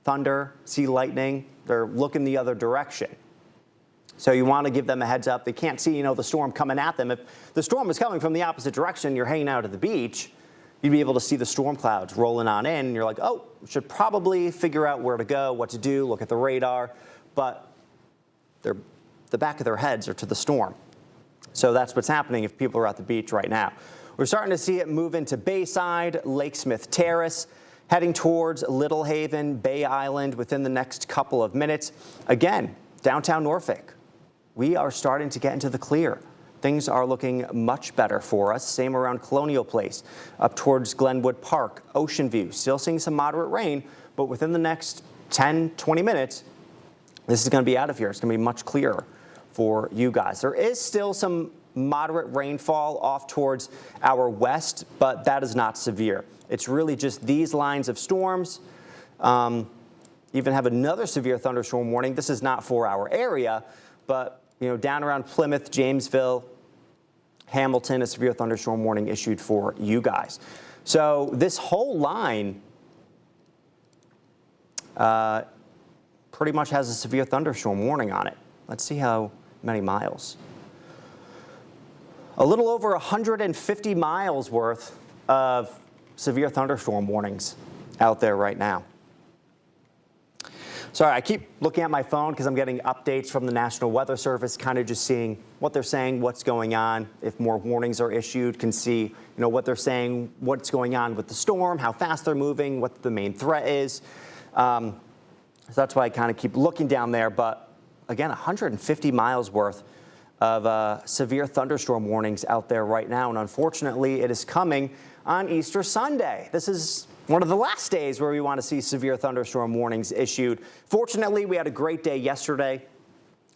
thunder, see lightning. They're looking the other direction. So you want to give them a heads up. They can't see, the storm coming at them. If the storm is coming from the opposite direction, you're hanging out at the beach, you'd be able to see the storm clouds rolling on in. And you're like, oh, should probably figure out where to go, what to do, look at the radar. But the back of their heads are to the storm. So that's what's happening if people are at the beach right now. We're starting to see it move into Bayside, Lake Smith Terrace, heading towards Little Haven, Bay Island within the next couple of minutes. Again, downtown Norfolk, we are starting to get into the clear. Things are looking much better for us. Same around Colonial Place, up towards Glenwood Park, Ocean View. Still seeing some moderate rain, but within the next 10, 20 minutes, this is going to be out of here. It's going to be much clearer for you guys. There is still some moderate rainfall off towards our west, but that is not severe. It's really just these lines of storms. Even have another severe thunderstorm warning. This is not for our area, but down around Plymouth, Jamesville, Hamilton, a severe thunderstorm warning issued for you guys. So this whole line pretty much has a severe thunderstorm warning on it. Let's see how many miles. A little over 150 miles worth of severe thunderstorm warnings out there right now. Sorry, I keep looking at my phone because I'm getting updates from the National Weather Service, kind of just seeing what they're saying, what's going on, if more warnings are issued, can see what they're saying, what's going on with the storm, how fast they're moving, what the main threat is. So that's why I kind of keep looking down there. But again, 150 miles worth of severe thunderstorm warnings out there right now. And unfortunately, it is coming on Easter Sunday. This is one of the last days where we want to see severe thunderstorm warnings issued. Fortunately, we had a great day yesterday,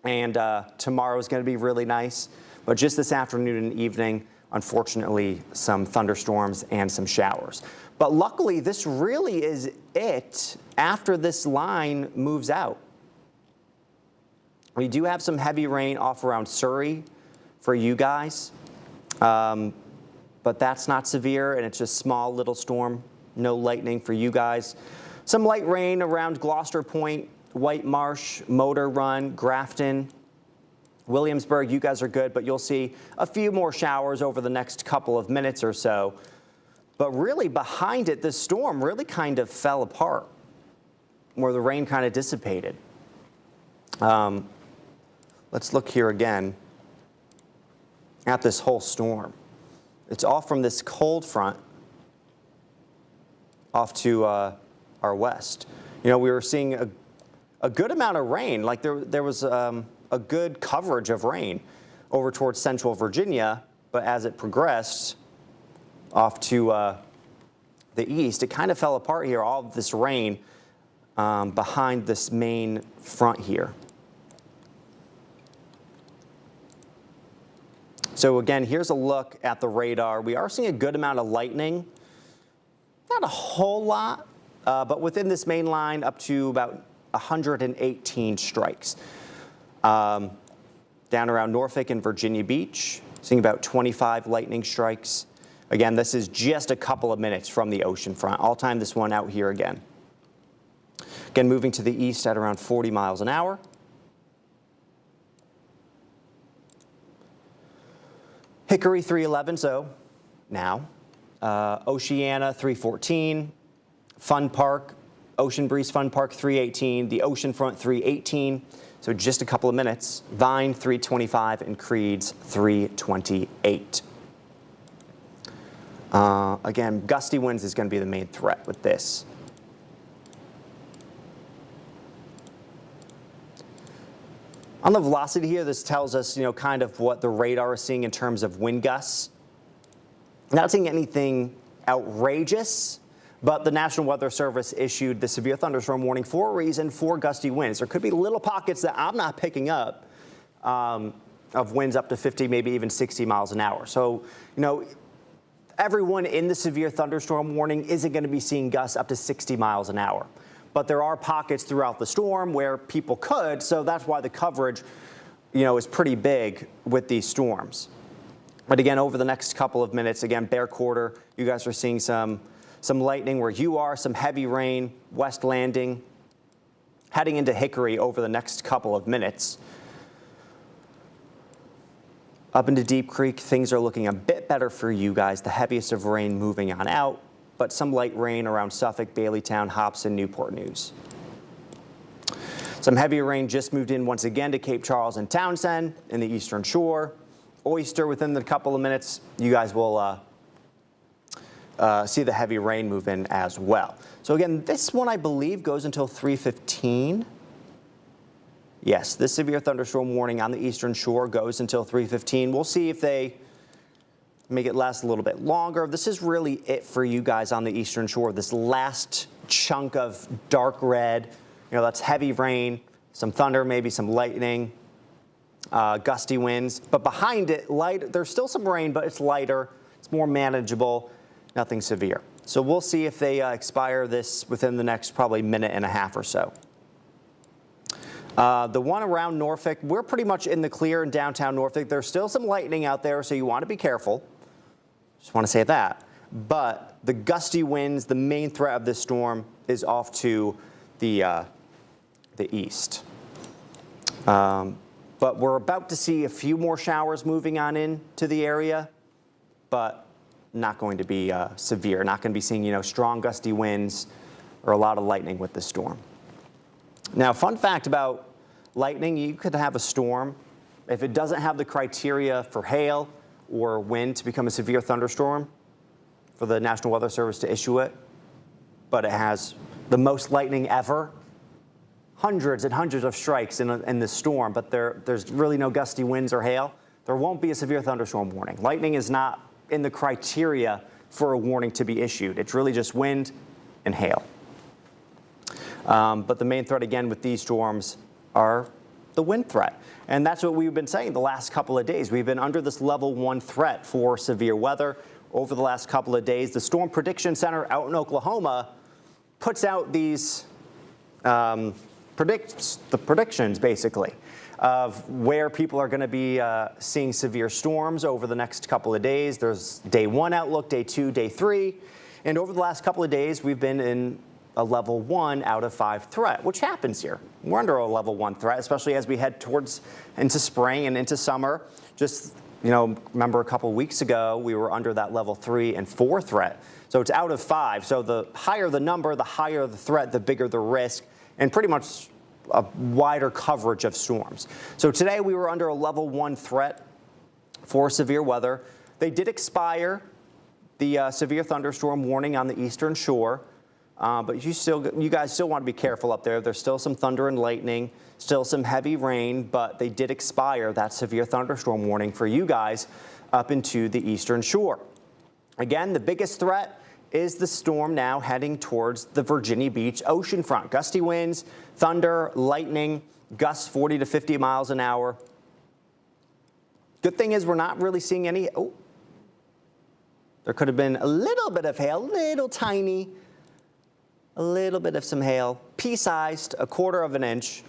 and tomorrow is going to be really nice. But just this afternoon and evening, unfortunately, some thunderstorms and some showers. But luckily, this really is it after this line moves out. We do have some heavy rain off around Surrey for you guys, but that's not severe, and it's just small little storm No lightning for you guys. Some light rain around Gloucester Point, White Marsh, Motor Run, Grafton, Williamsburg. You guys are good, but you'll see a few more showers over the next couple of minutes or so. But really behind it, this storm really kind of fell apart where the rain kind of dissipated. Let's look here again at this whole storm. It's off from this cold front off to our west. You know, we were seeing a good amount of rain. Like there was a good coverage of rain over towards central Virginia, but as it progressed off to the east, it kind of fell apart here. All of this rain behind this main front here. So again, here's a look at the radar. We are seeing a good amount of lightning. Not a whole lot, but within this main line up to about 118 strikes. Down around Norfolk and Virginia Beach, seeing about 25 lightning strikes. Again, this is just a couple of minutes from the ocean front. I'll time this one out here again. Again, moving to the east at around 40 miles an hour. Hickory 311, so now. Oceana 314, Fun Park, Ocean Breeze Fun Park 318, the Ocean Front 318, so just a couple of minutes. Vine 325 and Creeds 328. Again, gusty winds is going to be the main threat with this. On the velocity here, this tells us, kind of what the radar is seeing in terms of wind gusts. Not seeing anything outrageous, but the National Weather Service issued the severe thunderstorm warning for a reason, for gusty winds. There could be little pockets that I'm not picking up of winds up to 50, maybe even 60 miles an hour. So, everyone in the severe thunderstorm warning isn't going to be seeing gusts up to 60 miles an hour. But there are pockets throughout the storm where people could, so that's why the coverage, is pretty big with these storms. But again, over the next couple of minutes, again, Bear Quarter, you guys are seeing some lightning where you are, some heavy rain, West Landing, heading into Hickory over the next couple of minutes. Up into Deep Creek, things are looking a bit better for you guys. The heaviest of rain moving on out, but some light rain around Suffolk, Baileytown, Hobson, Newport News. Some heavier rain just moved in once again to Cape Charles and Townsend in the Eastern Shore. Oyster within the couple of minutes, you guys will see the heavy rain move in as well. So again, this one I believe goes until 3:15. Yes, this severe thunderstorm warning on the Eastern Shore goes until 3:15. We'll see if they make it last a little bit longer. This is really it for you guys on the Eastern Shore. This last chunk of dark red, that's heavy rain, some thunder, maybe some lightning, gusty winds. But behind it, there's still some rain, but it's lighter, it's more manageable, nothing severe. So we'll see if they expire this within the next probably minute and a half or so. The one around Norfolk, we're pretty much in the clear in downtown Norfolk. There's still some lightning out there, so you want to be careful. Just want to say that. But the gusty winds, the main threat of this storm, is off to the east. But we're about to see a few more showers moving on into the area, but not going to be severe. Not going to be seeing, strong gusty winds or a lot of lightning with this storm. Now, fun fact about lightning, you could have a storm. If it doesn't have the criteria for hail or wind to become a severe thunderstorm, for the National Weather Service to issue it, but it has the most lightning ever, hundreds and hundreds of strikes in this storm, but there's really no gusty winds or hail, there won't be a severe thunderstorm warning. Lightning is not in the criteria for a warning to be issued. It's really just wind and hail. But the main threat, again, with these storms are the wind threat. And that's what we've been saying the last couple of days. We've been under this level 1 threat for severe weather over the last couple of days. The Storm Prediction Center out in Oklahoma puts out these predictions, basically, of where people are going to be seeing severe storms over the next couple of days. There's day 1 outlook, day 2, day 3. And over the last couple of days, we've been in a level 1 out of 5 threat, which happens here. We're under a level 1 threat, especially as we head towards into spring and into summer. Just, remember a couple of weeks ago, we were under that level 3 and 4 threat. So it's out of 5. So the higher the number, the higher the threat, the bigger the risk, and pretty much a wider coverage of storms. So today we were under a level 1 threat for severe weather. They did expire the severe thunderstorm warning on the eastern shore, but you guys still want to be careful up there. There's still some thunder and lightning, still some heavy rain, but they did expire that severe thunderstorm warning for you guys up into the eastern shore. Again, the biggest threat is the storm now heading towards the Virginia Beach oceanfront. Gusty winds, thunder, lightning, gusts 40 to 50 miles an hour. Good thing is we're not really seeing any. Oh, there could have been a little bit of hail, little tiny, a little bit of some hail, pea-sized, 1/4 of an inch,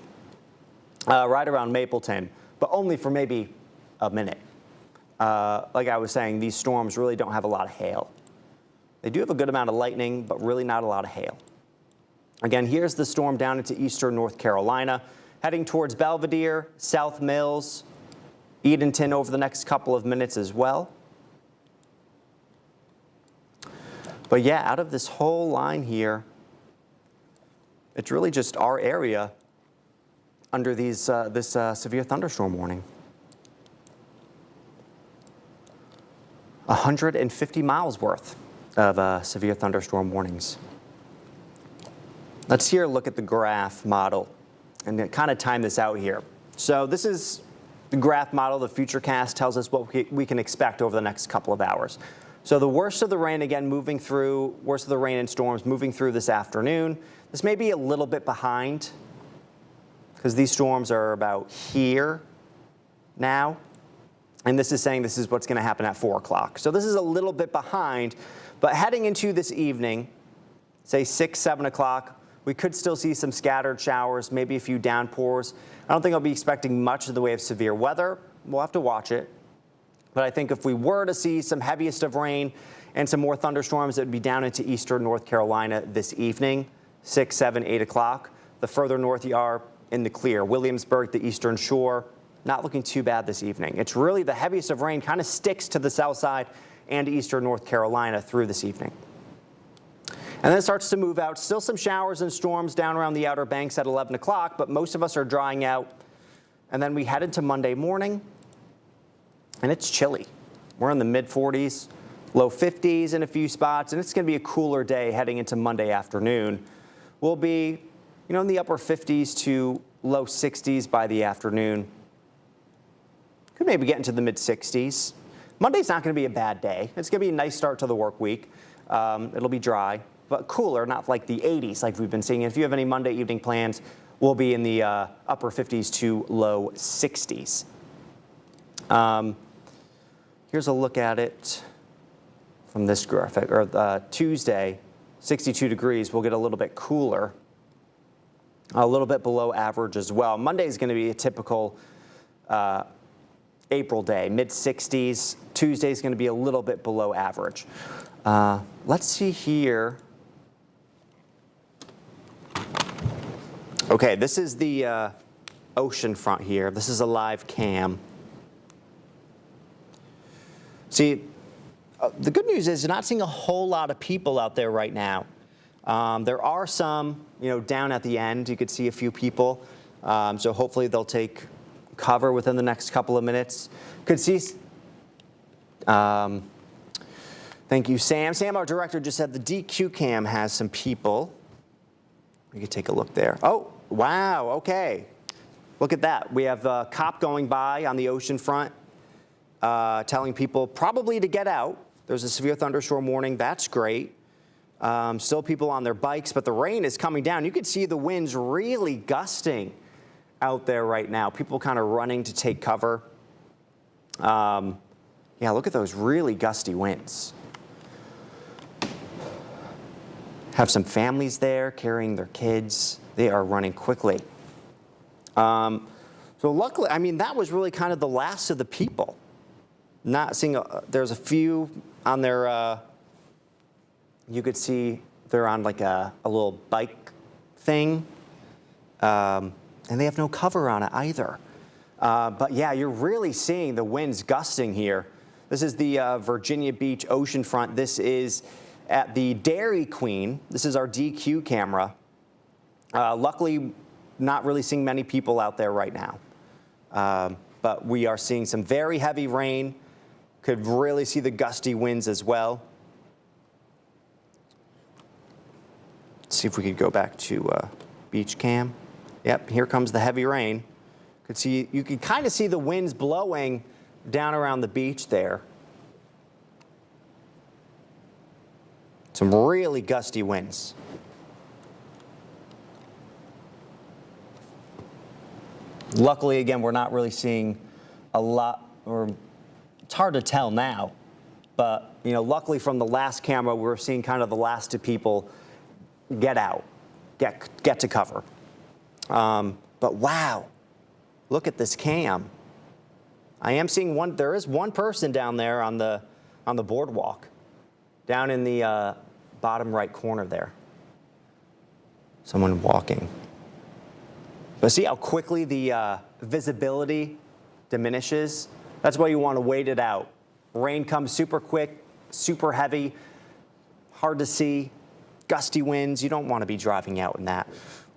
right around Mapleton, but only for maybe a minute. Like I was saying, these storms really don't have a lot of hail. They do have a good amount of lightning, but really not a lot of hail. Again, here's the storm down into eastern North Carolina, heading towards Belvedere, South Mills, Edenton over the next couple of minutes as well. But yeah, out of this whole line here, it's really just our area under these this severe thunderstorm warning. 150 miles worth of severe thunderstorm warnings. Let's here look at the graph model and kind of time this out here. So this is the graph model. The Futurecast tells us what we can expect over the next couple of hours. So the worst of the rain, again, worst of the rain and storms moving through this afternoon. This may be a little bit behind because these storms are about here now. And this is saying this is what's going to happen at 4 o'clock. So this is a little bit behind, but heading into this evening, say 6, 7 o'clock, we could still see some scattered showers, maybe a few downpours. I don't think I'll be expecting much in the way of severe weather. We'll have to watch it. But I think if we were to see some heaviest of rain and some more thunderstorms, it would be down into eastern North Carolina this evening, 6, 7, 8 o'clock. The further north you are, in the clear. Williamsburg, the eastern shore, not looking too bad this evening. It's really the heaviest of rain kind of sticks to the south side and eastern North Carolina through this evening. And then it starts to move out. Still some showers and storms down around the Outer Banks at 11 o'clock, but most of us are drying out. And then we head into Monday morning, and it's chilly. We're in the mid-40s, low 50s in a few spots, and it's going to be a cooler day heading into Monday afternoon. We'll be, in the upper 50s to low 60s by the afternoon. Could maybe get into the mid-60s. Monday's not going to be a bad day. It's going to be a nice start to the work week. It'll be dry, but cooler, not like the 80s like we've been seeing. If you have any Monday evening plans, we'll be in the upper 50s to low 60s. Here's a look at it from this graphic, or Tuesday, 62 degrees. We'll get a little bit cooler, a little bit below average as well. Monday is going to be a typical April day, mid-60s. Tuesday is going to be a little bit below average. Let's see here. Okay, this is the ocean front here. This is a live cam. See, the good news is you're not seeing a whole lot of people out there right now. There are some, down at the end. You could see a few people. So hopefully they'll take cover within the next couple of minutes. Could see. Thank you, Sam. Sam, our director, just said the DQ cam has some people. We could take a look there. Oh, wow. Okay. Look at that. We have a cop going by on the ocean front, telling people probably to get out. There's a severe thunderstorm warning. That's great. Still people on their bikes, but the rain is coming down. You can see the winds really gusting out there right now. People kind of running to take cover. Yeah, look at those really gusty winds. Have some families there carrying their kids. They are running quickly. So luckily, that was really kind of the last of the people. Not seeing, there's a few on their You could see they're on like a little bike thing, and they have no cover on it either. But yeah, you're really seeing the winds gusting here. This is the Virginia Beach oceanfront. This is at the Dairy Queen. This is our DQ camera. Luckily, not really seeing many people out there right now. But we are seeing some very heavy rain. Could really see the gusty winds as well. Let's see if we could go back to beach cam. Yep, here comes the heavy rain. You can kind of see the winds blowing down around the beach there. Some really gusty winds. Luckily, again, we're not really seeing a lot, or it's hard to tell now, but luckily from the last camera, we're seeing kind of the last two people get out, get to cover. But wow, look at this cam. I am seeing there is one person down there on the boardwalk, down in the bottom right corner there. Someone walking. But see how quickly the visibility diminishes? That's why you want to wait it out. Rain comes super quick, super heavy, hard to see, gusty winds. You don't want to be driving out in that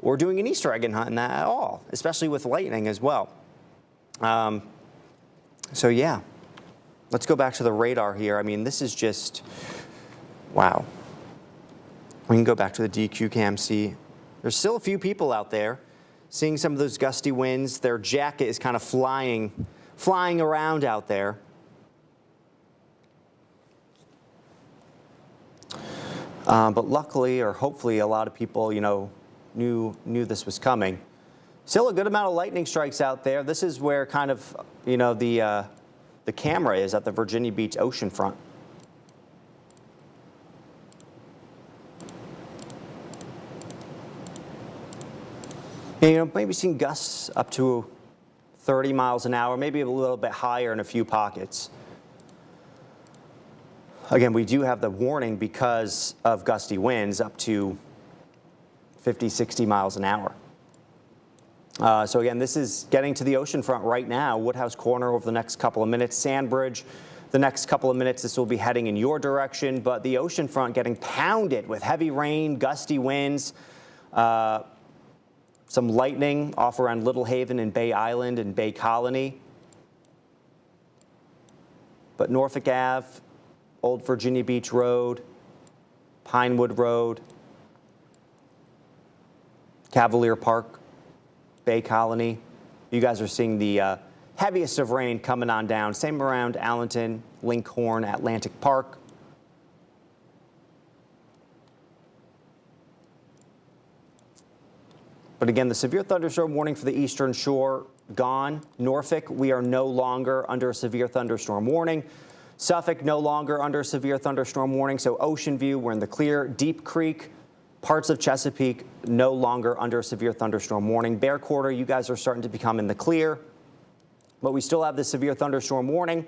or doing an Easter egg hunt in that at all, especially with lightning as well. So yeah, let's go back to the radar here. I mean, this is just, wow. We can go back to the DQ cam, see. There's still a few people out there seeing some of those gusty winds. Their jacket is kind of flying around out there. But luckily, or hopefully, a lot of people, knew this was coming. Still a good amount of lightning strikes out there. This is where kind of, the camera is at the Virginia Beach oceanfront. And, maybe seeing gusts up to 30 miles an hour, maybe a little bit higher in a few pockets. Again, we do have the warning because of gusty winds up to 50, 60 miles an hour. So again, this is getting to the oceanfront right now. Woodhouse Corner over the next couple of minutes. Sandbridge, the next couple of minutes, this will be heading in your direction. But the oceanfront getting pounded with heavy rain, gusty winds. Some lightning off around Little Haven and Bay Island and Bay Colony. But Norfolk Ave, Old Virginia Beach Road, Pinewood Road, Cavalier Park, Bay Colony. You guys are seeing the heaviest of rain coming on down. Same around Allenton, Linkhorn, Atlantic Park. But again, the severe thunderstorm warning for the eastern shore gone. Norfolk, we are no longer under a severe thunderstorm warning. Suffolk, no longer under severe thunderstorm warning. So Ocean View, we're in the clear. Deep Creek, parts of Chesapeake, no longer under severe thunderstorm warning. Bear Quarter, you guys are starting to become in the clear. But we still have the severe thunderstorm warning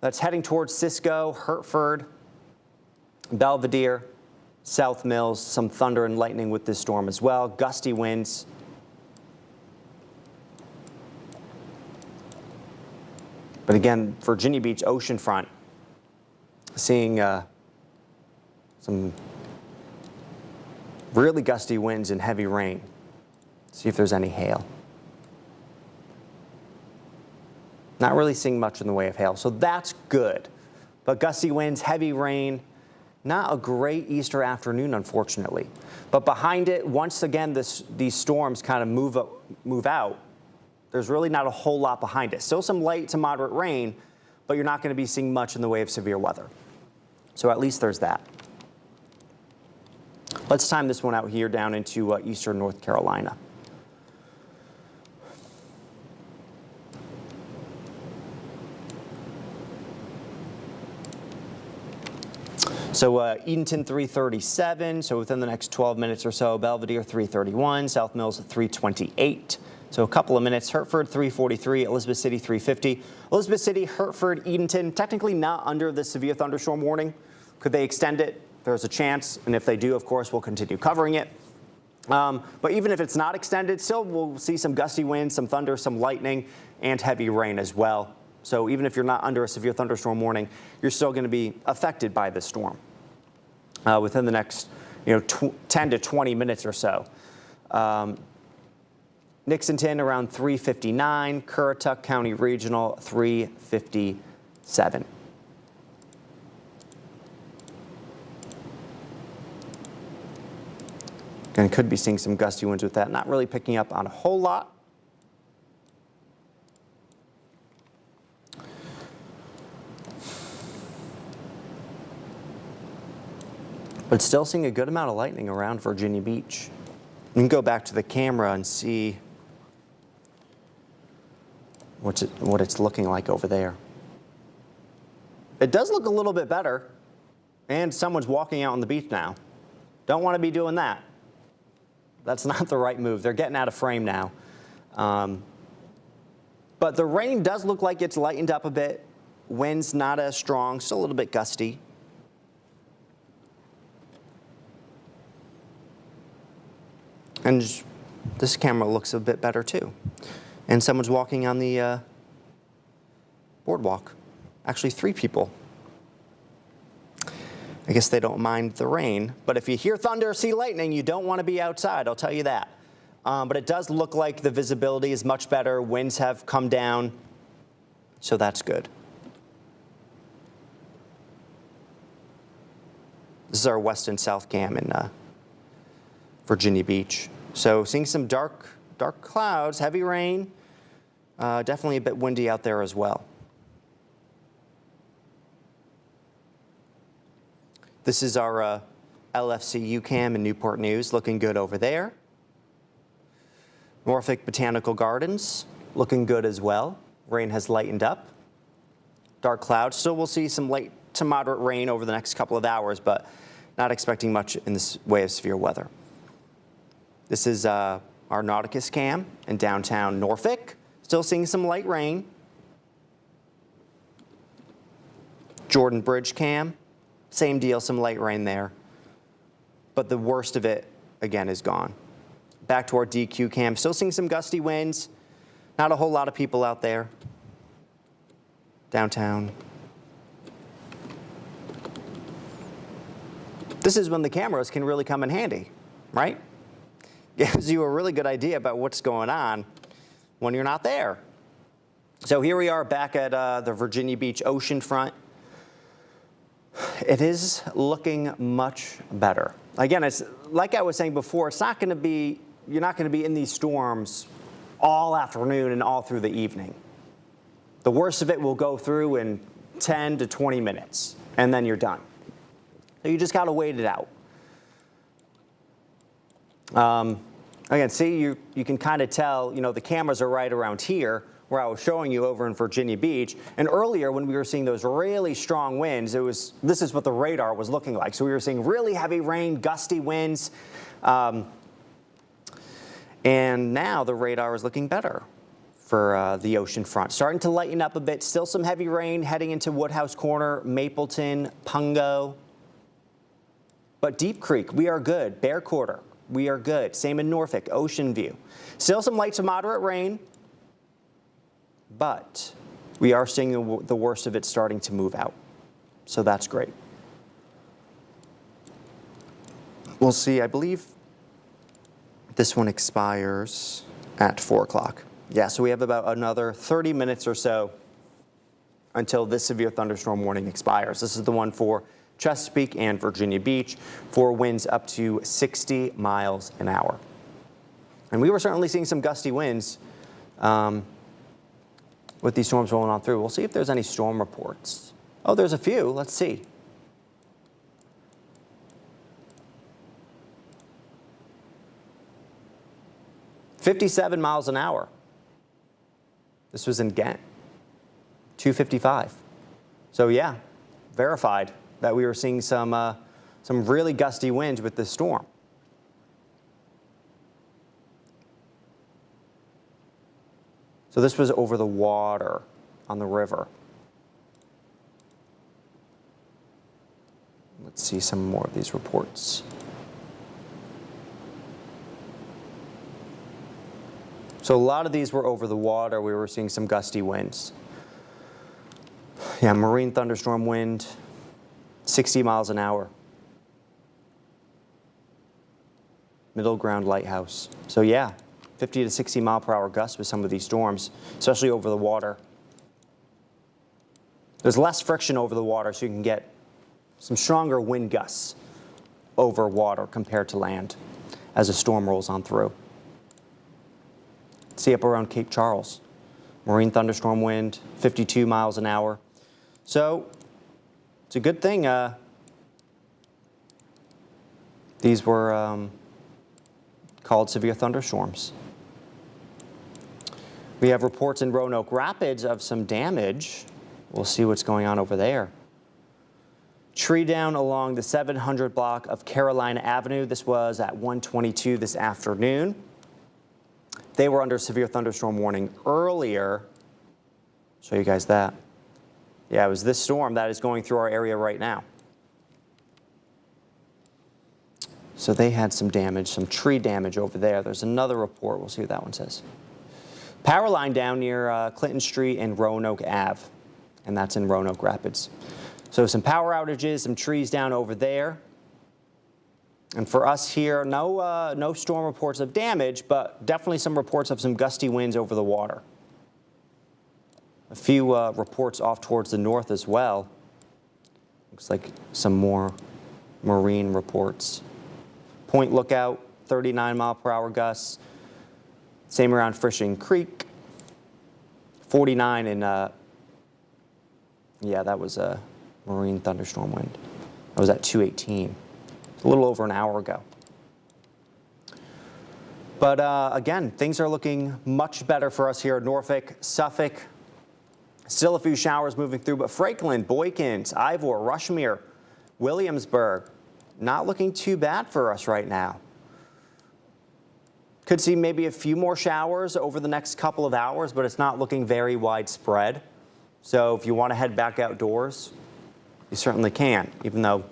that's heading towards Cisco, Hertford, Belvedere, South Mills. Some thunder and lightning with this storm as well. Gusty winds. But again, Virginia Beach oceanfront, seeing some really gusty winds and heavy rain. See if there's any hail. Not really seeing much in the way of hail, so that's good. But gusty winds, heavy rain, not a great Easter afternoon, unfortunately. But behind it, once again, these storms kind of move out. There's really not a whole lot behind it. Still some light to moderate rain, but you're not going to be seeing much in the way of severe weather. So at least there's that. Let's time this one out here down into eastern North Carolina. So Edenton 337, so within the next 12 minutes or so. Belvedere 331, South Mills 328. So a couple of minutes. Hertford 343, Elizabeth City 350. Elizabeth City, Hertford, Edenton, technically not under the severe thunderstorm warning. Could they extend it? There's a chance, and if they do, of course, we'll continue covering it. But even if it's not extended, still we'll see some gusty winds, some thunder, some lightning, and heavy rain as well. So even if you're not under a severe thunderstorm warning, you're still going to be affected by this storm within the next 10 to 20 minutes or so. Nixonton around 3:59, Currituck County Regional 3:57. And could be seeing some gusty winds with that. Not really picking up on a whole lot. But still seeing a good amount of lightning around Virginia Beach. You can go back to the camera and see what it's looking like over there. It does look a little bit better. And someone's walking out on the beach now. Don't want to be doing that. That's not the right move. They're getting out of frame now. But the rain does look like it's lightened up a bit. Wind's not as strong, still a little bit gusty. And this camera looks a bit better too. And someone's walking on the boardwalk. Actually, 3 people. I guess they don't mind the rain, but if you hear thunder or see lightning, you don't want to be outside, I'll tell you that. But it does look like the visibility is much better. Winds have come down, so that's good. This is our west and south cam in Virginia Beach. So seeing some dark clouds, heavy rain, definitely a bit windy out there as well. This is our LFC UCAM in Newport News, looking good over there. Norfolk Botanical Gardens, looking good as well. Rain has lightened up. Dark clouds, still we'll see some light to moderate rain over the next couple of hours, but not expecting much in this way of severe weather. This is our Nauticus cam in downtown Norfolk, still seeing some light rain. Jordan Bridge cam. Same deal, some light rain there. But the worst of it, again, is gone. Back to our DQ cam, still seeing some gusty winds. Not a whole lot of people out there. Downtown. This is when the cameras can really come in handy, right? Gives you a really good idea about what's going on when you're not there. So here we are back at the Virginia Beach ocean front. It is looking much better. Again, it's like I was saying before, it's not going to be, you're not going to be in these storms all afternoon and all through the evening. The worst of it will go through in 10 to 20 minutes, and then you're done. So you just got to wait it out. Again, see, you can kind of tell, the cameras are right around here, where I was showing you over in Virginia Beach. And earlier when we were seeing those really strong winds, this is what the radar was looking like. So we were seeing really heavy rain, gusty winds. And now the radar is looking better for the ocean front. Starting to lighten up a bit. Still some heavy rain heading into Woodhouse Corner, Mapleton, Pungo. But Deep Creek, we are good. Bear Quarter, we are good. Same in Norfolk, Ocean View. Still some light to moderate rain. But we are seeing the worst of it starting to move out. So that's great. We'll see, I believe this one expires at 4 o'clock. Yeah, so we have about another 30 minutes or so until this severe thunderstorm warning expires. This is the one for Chesapeake and Virginia Beach for winds up to 60 miles an hour. And we were certainly seeing some gusty winds with these storms rolling on through. We'll see if there's any storm reports. Oh, there's a few. Let's see. "57 miles an hour. This was in Ghent. 255. So yeah, verified that we were seeing some really gusty winds with this storm. So this was over the water on the river. Let's see some more of these reports. So a lot of these were over the water. We were seeing some gusty winds. Yeah, marine thunderstorm wind, 60 miles an hour. Middle ground lighthouse. So yeah, 50 to 60 mile per hour gusts with some of these storms, especially over the water. There's less friction over the water, so you can get some stronger wind gusts over water compared to land as a storm rolls on through. See up around Cape Charles, marine thunderstorm wind, 52 miles an hour. So it's a good thing these were called severe thunderstorms. We have reports in Roanoke Rapids of some damage. We'll see what's going on over there. Tree down along the 700 block of Carolina Avenue. This was at 1:22 this afternoon. They were under severe thunderstorm warning earlier. Show you guys that. Yeah, it was this storm that is going through our area right now. So they had some damage, some tree damage over there. There's another report. We'll see what that one says. Power line down near Clinton Street and Roanoke Ave, and that's in Roanoke Rapids. So some power outages, some trees down over there. And for us here, no storm reports of damage, but definitely some reports of some gusty winds over the water. A few reports off towards the north as well. Looks like some more marine reports. Point Lookout, 39 mile per hour gusts. Same around Fishing Creek. 49 in, yeah, that was a marine thunderstorm wind. That was at 218. A little over an hour ago. But again, things are looking much better for us here at Norfolk, Suffolk. Still a few showers moving through, but Franklin, Boykins, Ivor, Rushmere, Williamsburg, not looking too bad for us right now. Could see maybe a few more showers over the next couple of hours, but it's not looking very widespread. So if you want to head back outdoors, you certainly can, even though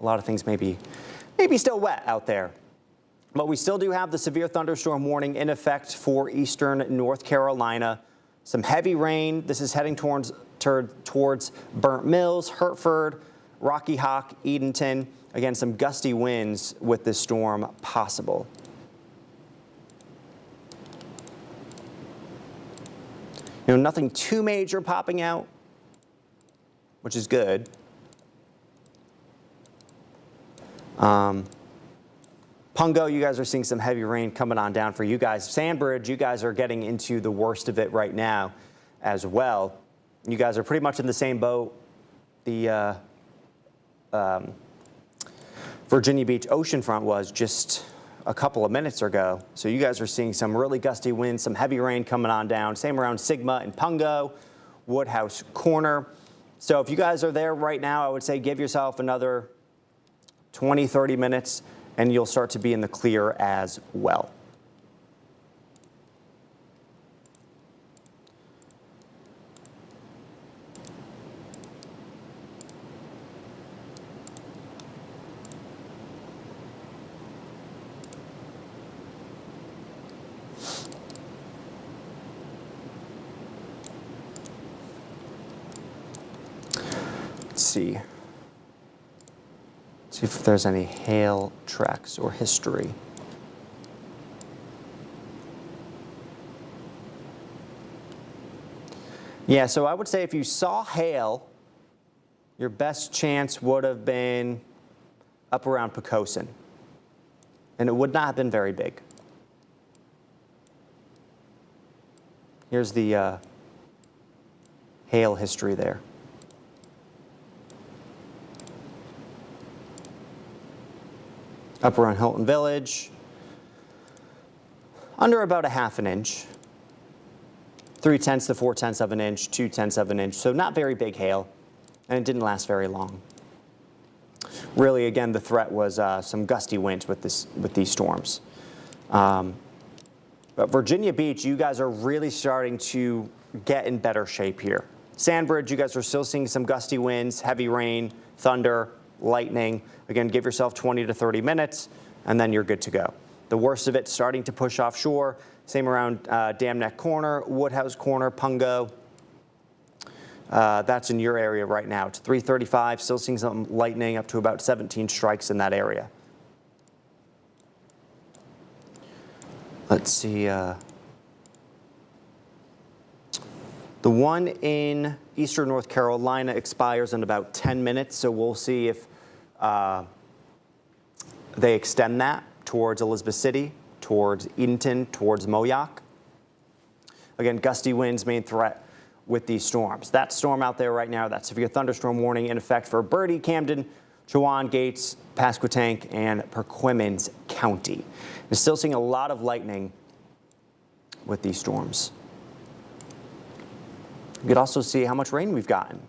a lot of things may be still wet out there. But we still do have the severe thunderstorm warning in effect for eastern North Carolina. Some heavy rain. This is heading towards Burnt Mills, Hertford, Rocky Hawk, Edenton. Again, some gusty winds with this storm possible. You know, nothing too major popping out, which is good. Pungo, you guys are seeing some heavy rain coming on down for you guys. Sandbridge, you guys are getting into the worst of it right now as well. You guys are pretty much in the same boat the Virginia Beach oceanfront was just a couple of minutes ago. So you guys are seeing some really gusty winds, some heavy rain coming on down. Same around Sigma and Pungo, Woodhouse Corner. So if you guys are there right now, I would say give yourself another 20, 30 minutes and you'll start to be in the clear as well. Let's see. See if there's any hail tracks or history. Yeah, so I would say if you saw hail, your best chance would have been up around Poquoson. And it would not have been very big. Here's the hail history there. Up around Hilton Village, under about a ½ an inch, 3/10 to 4/10 of an inch, 2/10 of an inch, so not very big hail, and it didn't last very long. Really, again, the threat was some gusty winds with these storms. But Virginia Beach, you guys are really starting to get in better shape here. Sandbridge, you guys are still seeing some gusty winds, heavy rain, thunder, lightning. Again, give yourself 20 to 30 minutes, and then you're good to go. The worst of it starting to push offshore. Same around Dam Neck Corner, Woodhouse Corner, Pungo. That's in your area right now. It's 3:35, still seeing some lightning up to about 17 strikes in that area. Let's see. The one in eastern North Carolina expires in about 10 minutes, so we'll see if they extend that towards Elizabeth City, towards Edenton, towards Moyock. Again, gusty winds, main threat with these storms. That storm out there right now, that severe thunderstorm warning in effect for Bertie, Camden, Chowan, Gates, Pasquotank, and Perquimans County. We're still seeing a lot of lightning with these storms. You could also see how much rain we've gotten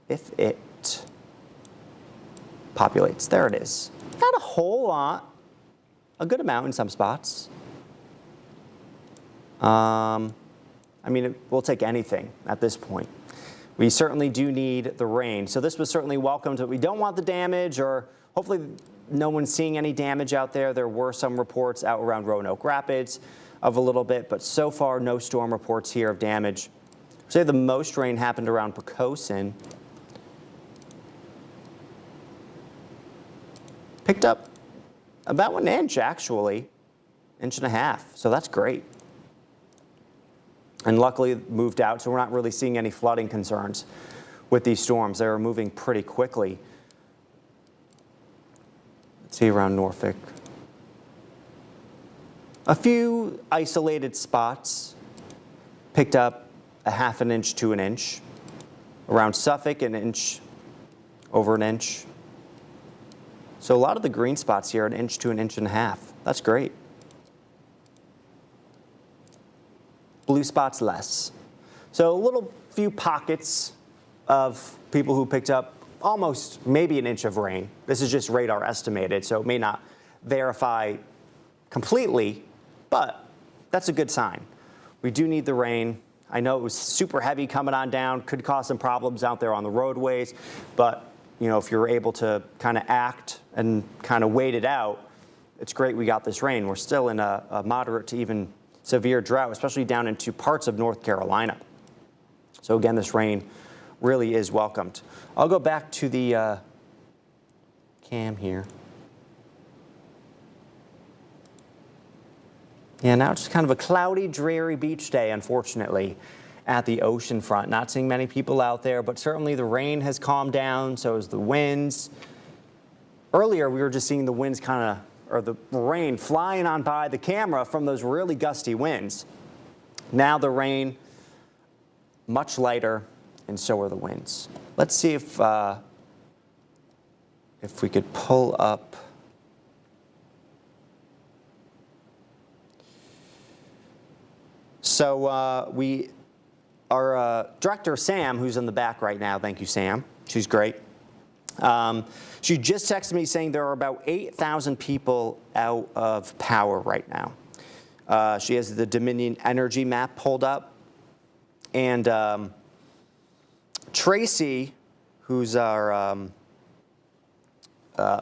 if it populates. There it is. Not a whole lot, a good amount in some spots. I mean, we'll take anything at this point. We certainly do need the rain. So this was certainly welcomed. We don't want the damage, or hopefully no one's seeing any damage out there. There were some reports out around Roanoke Rapids of a little bit, but so far no storm reports here of damage. Say the most rain happened around Poquoson. Picked up about 1 inch, actually, 1.5 inches. So that's great. And luckily moved out, so we're not really seeing any flooding concerns with these storms. They're moving pretty quickly. Let's see around Norfolk. A few isolated spots picked up 1/2 inch to 1 inch. Around Suffolk, 1 inch, over 1 inch. So a lot of the green spots here, 1 inch to 1.5 inches. That's great. Blue spots less. So a little few pockets of people who picked up almost maybe 1 inch of rain. This is just radar estimated, so it may not verify completely, but that's a good sign. We do need the rain. I know it was super heavy coming on down, could cause some problems out there on the roadways, but you know, if you're able to kind of act and kind of wait it out, it's great we got this rain. We're still in a moderate to even severe drought, especially down into parts of North Carolina. So again, this rain really is welcomed. I'll go back to the cam here. Yeah, now it's just kind of a cloudy, dreary beach day, unfortunately, at the ocean front. Not seeing many people out there, but certainly the rain has calmed down, so has the winds. Earlier, we were just seeing the winds or the rain flying on by the camera from those really gusty winds. Now the rain, much lighter, and so are the winds. Let's see if we could pull up. So our director, Sam, who's in the back right now, thank you, Sam. She's great. She just texted me saying there are about 8,000 people out of power right now. She has the Dominion Energy map pulled up. And Tracy, who's our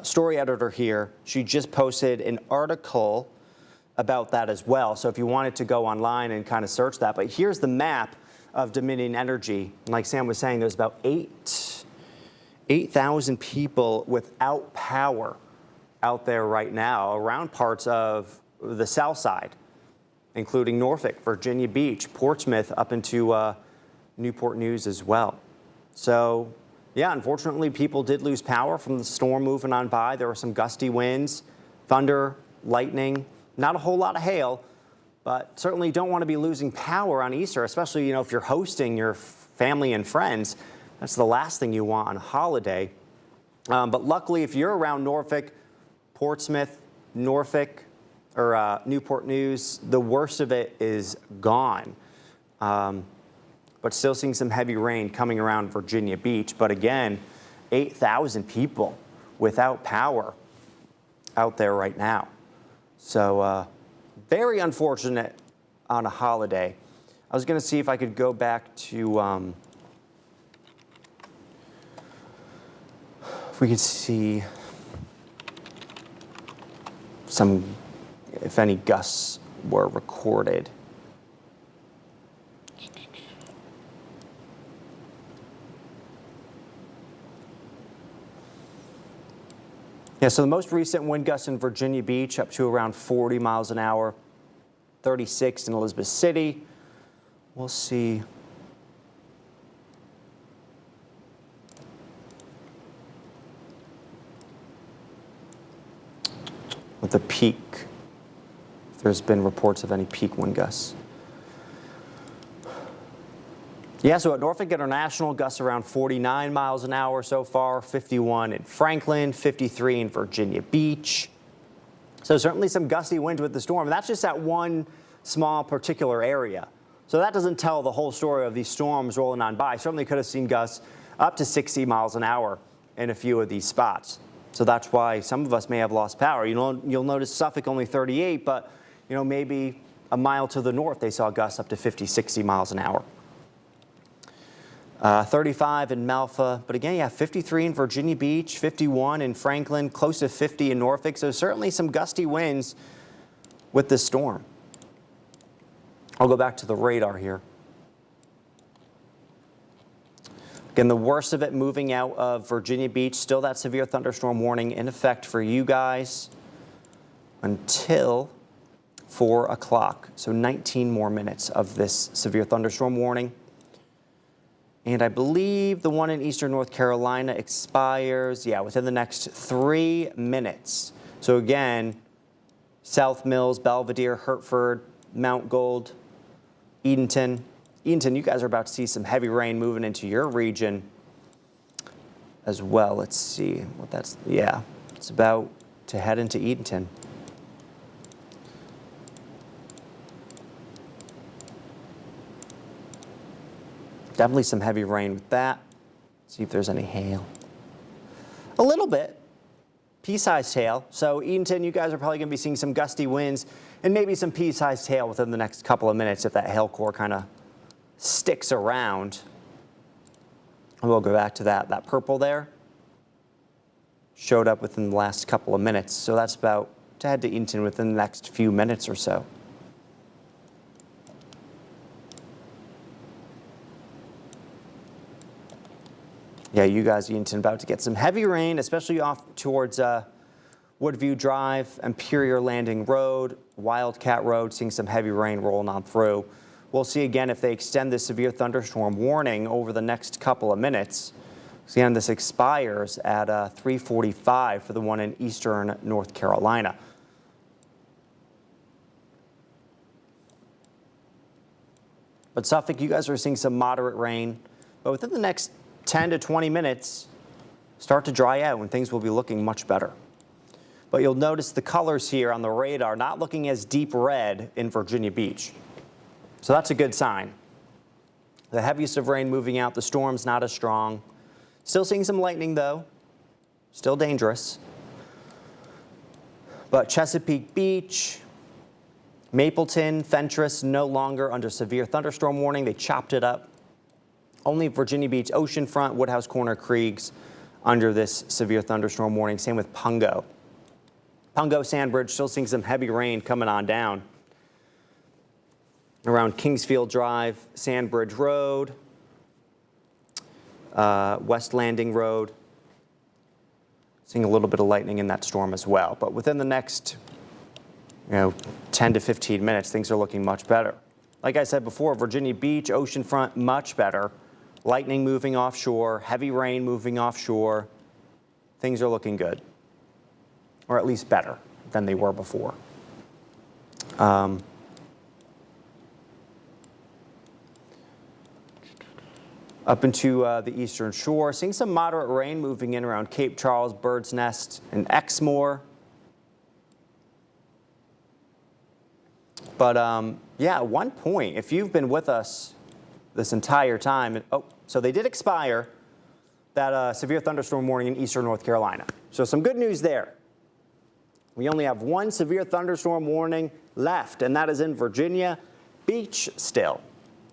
story editor here, she just posted an article about that as well. So if you wanted to go online and kind of search that. But here's the map of Dominion Energy. Like Sam was saying, there's about 8,000 people without power out there right now around parts of the south side, including Norfolk, Virginia Beach, Portsmouth, up into Newport News as well. So yeah, unfortunately, people did lose power from the storm moving on by. There were some gusty winds, thunder, lightning, not a whole lot of hail, but certainly don't want to be losing power on Easter, especially, you know, if you're hosting your family and friends. That's the last thing you want on a holiday. But luckily, if you're around Norfolk, Portsmouth, Norfolk, or Newport News, the worst of it is gone. But still seeing some heavy rain coming around Virginia Beach. But again, 8,000 people without power out there right now. So very unfortunate on a holiday. I was going to see if I could go back to we could see some, if any gusts were recorded. Yeah, so the most recent wind gusts in Virginia Beach up to around 40 miles an hour, 36 in Elizabeth City. We'll see. With the peak, if there's been reports of any peak wind gusts. Yeah, so at Norfolk International, gusts around 49 miles an hour so far, 51 in Franklin, 53 in Virginia Beach. So certainly some gusty winds with the storm. And that's just at one small particular area. So that doesn't tell the whole story of these storms rolling on by. Certainly could have seen gusts up to 60 miles an hour in a few of these spots. So that's why some of us may have lost power. You'll notice Suffolk only 38, but maybe a mile to the north they saw gusts up to 50, 60 miles an hour. 35 in Malfa, but again, yeah, 53 in Virginia Beach, 51 in Franklin, close to 50 in Norfolk. So certainly some gusty winds with this storm. I'll go back to the radar here. Again, the worst of it moving out of Virginia Beach. Still that severe thunderstorm warning in effect for you guys until 4 o'clock. So 19 more minutes of this severe thunderstorm warning. And I believe the one in eastern North Carolina expires, yeah, within the next 3 minutes. So again, South Mills, Belvedere, Hertford, Mount Gold, Edenton. Edenton, you guys are about to see some heavy rain moving into your region as well. Let's see what that's, yeah, it's about to head into Edenton. Definitely some heavy rain with that. See if there's any hail. A little bit. Pea-sized hail. So Edenton, you guys are probably going to be seeing some gusty winds and maybe some pea-sized hail within the next couple of minutes if that hail core kind of sticks around. And we'll go back to that. That purple there showed up within the last couple of minutes. So that's about to head to Edenton within the next few minutes or so. Yeah, you guys, Edenton, about to get some heavy rain, especially off towards Woodview Drive, Imperial Landing Road, Wildcat Road, seeing some heavy rain rolling on through. We'll see again if they extend this severe thunderstorm warning over the next couple of minutes. So again, this expires at 3:45 for the one in eastern North Carolina. But Suffolk, you guys are seeing some moderate rain, but within the next 10 to 20 minutes, start to dry out and things will be looking much better. But you'll notice the colors here on the radar not looking as deep red in Virginia Beach. So that's a good sign. The heaviest of rain moving out, the storm's not as strong. Still seeing some lightning though, still dangerous. But Chesapeake Beach, Mapleton, Fentress no longer under severe thunderstorm warning. They chopped it up. Only Virginia Beach, Oceanfront, Woodhouse Corner, Kriegs under this severe thunderstorm warning. Same with Pungo. Pungo, Sandbridge, still seeing some heavy rain coming on down. Around Kingsfield Drive, Sandbridge Road, West Landing Road. Seeing a little bit of lightning in that storm as well. But within the next 10 to 15 minutes, things are looking much better. Like I said before, Virginia Beach, Oceanfront, much better. Lightning moving offshore, heavy rain moving offshore. Things are looking good, or at least better than they were before. Up into the eastern shore, seeing some moderate rain moving in around Cape Charles, Bird's Nest, and Exmoor. But yeah, at one point, if you've been with us this entire time, so they did expire that severe thunderstorm warning in eastern North Carolina. So some good news there. We only have one severe thunderstorm warning left, and that is in Virginia Beach still.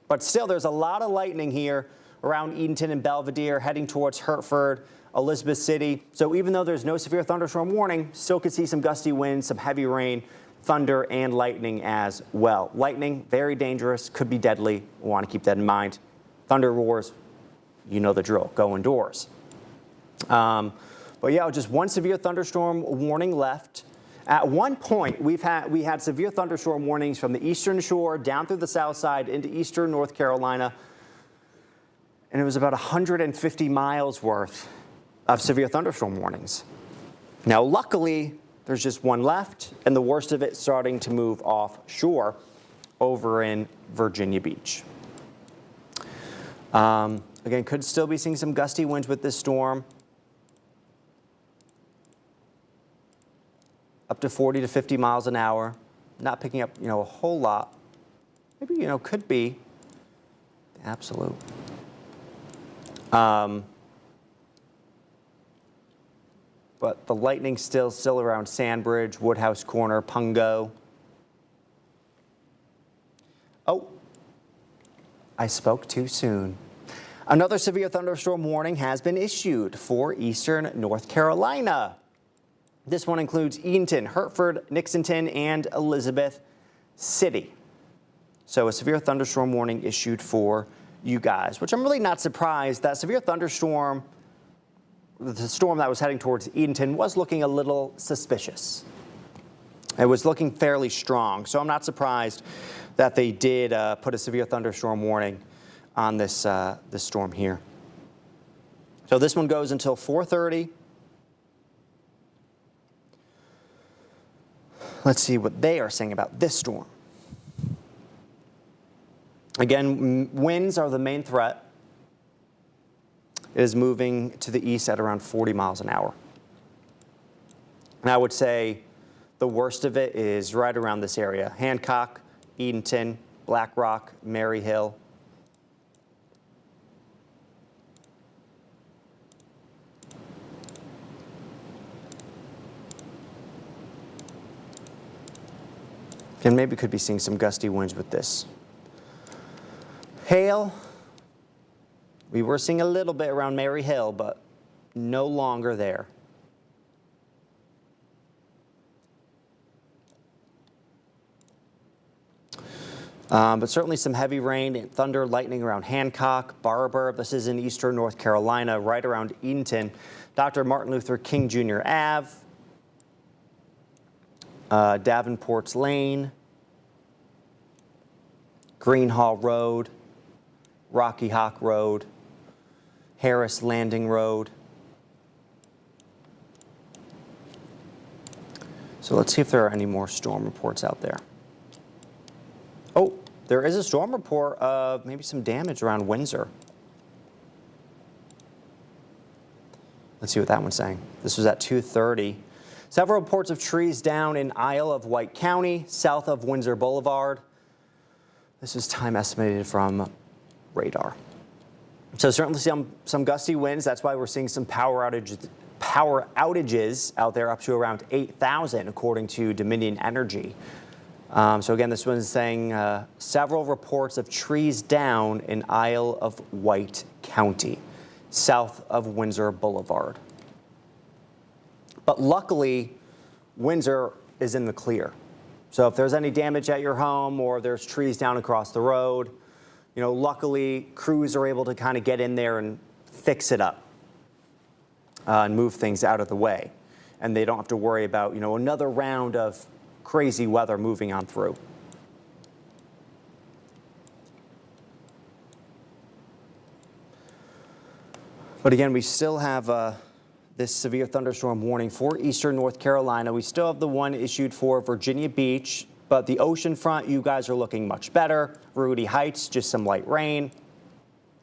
But still, there's a lot of lightning here around Edenton and Belvedere, heading towards Hertford, Elizabeth City. So even though there's no severe thunderstorm warning, still could see some gusty winds, some heavy rain, thunder, and lightning as well. Lightning, very dangerous, could be deadly. We want to keep that in mind. Thunder roars, you know the drill. Go indoors. But yeah, just one severe thunderstorm warning left. At one point, we had severe thunderstorm warnings from the eastern shore down through the south side into eastern North Carolina. And it was about 150 miles worth of severe thunderstorm warnings. Now, luckily, there's just one left, and the worst of it starting to move offshore over in Virginia Beach. Again, could still be seeing some gusty winds with this storm. Up to 40 to 50 miles an hour. Not picking up, a whole lot. Maybe, could be the absolute. But the lightning still around Sandbridge, Woodhouse Corner, Pungo. Oh, I spoke too soon. Another severe thunderstorm warning has been issued for eastern North Carolina. This one includes Eatonton, Hertford, Nixonton, and Elizabeth City. So a severe thunderstorm warning issued for you guys, which I'm really not surprised. That severe thunderstorm, the storm that was heading towards Eatonton, was looking a little suspicious. It was looking fairly strong, so I'm not surprised that they did put a severe thunderstorm warning on this storm here. So this one goes until 4:30. Let's see what they are saying about this storm. Again, winds are the main threat. It is moving to the east at around 40 miles an hour. And I would say the worst of it is right around this area. Hancock, Eatonton, Black Rock, Maryhill. And maybe could be seeing some gusty winds with this. Hail, we were seeing a little bit around Maryhill, but no longer there. But certainly some heavy rain and thunder, lightning around Hancock, Barber. This is in eastern North Carolina, right around Eatonton. Dr. Martin Luther King Jr. Ave, Davenport's Lane, Greenhall Road, Rocky Hawk Road, Harris Landing Road. So let's see if there are any more storm reports out there. Oh, there is a storm report of maybe some damage around Windsor. Let's see what that one's saying. This was at 2:30. Several reports of trees down in Isle of Wight County, south of Windsor Boulevard. This is time estimated from radar. So certainly some gusty winds. That's why we're seeing some power outages out there, up to around 8,000, according to Dominion Energy. So again, this one's saying several reports of trees down in Isle of Wight County, south of Windsor Boulevard. But luckily, Windsor is in the clear. So if there's any damage at your home or there's trees down across the road, luckily crews are able to kind of get in there and fix it up and move things out of the way. And they don't have to worry about, another round of crazy weather moving on through. But again, we still have this severe thunderstorm warning for eastern North Carolina. We still have the one issued for Virginia Beach, but the ocean front, you guys are looking much better. Rudy Heights, just some light rain.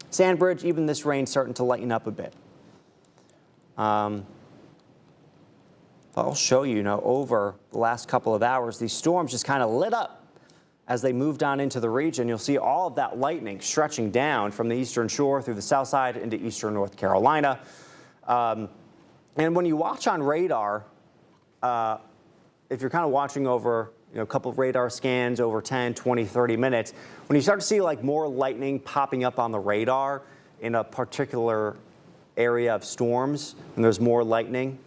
Sandbridge, even this rain starting to lighten up a bit. I'll show you, over the last couple of hours, these storms just kind of lit up as they moved on into the region. You'll see all of that lightning stretching down from the eastern shore through the south side into eastern North Carolina. And when you watch on radar, if you're kind of watching over a couple of radar scans over 10, 20, 30 minutes, when you start to see like more lightning popping up on the radar in a particular area of storms, and there's more lightning,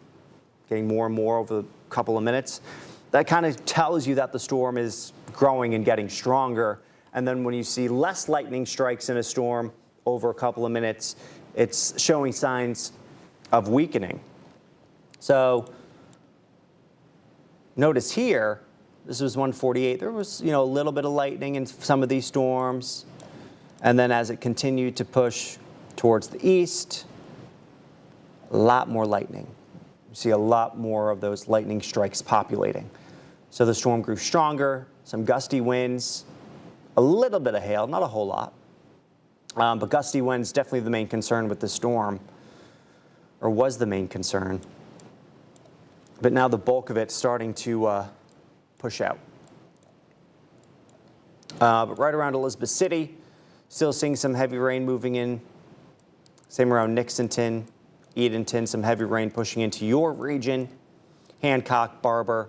getting more and more over a couple of minutes, that kind of tells you that the storm is growing and getting stronger. And then when you see less lightning strikes in a storm over a couple of minutes, it's showing signs of weakening. So notice here, this was 1:48. There was, a little bit of lightning in some of these storms. And then as it continued to push towards the east, a lot more lightning. You see a lot more of those lightning strikes populating. So the storm grew stronger, some gusty winds, a little bit of hail, not a whole lot. But gusty winds definitely the main concern with the storm, or was the main concern. But now the bulk of it's starting to push out. But right around Elizabeth City, still seeing some heavy rain moving in. Same around Nixonton, Edenton, some heavy rain pushing into your region. Hancock, Barber,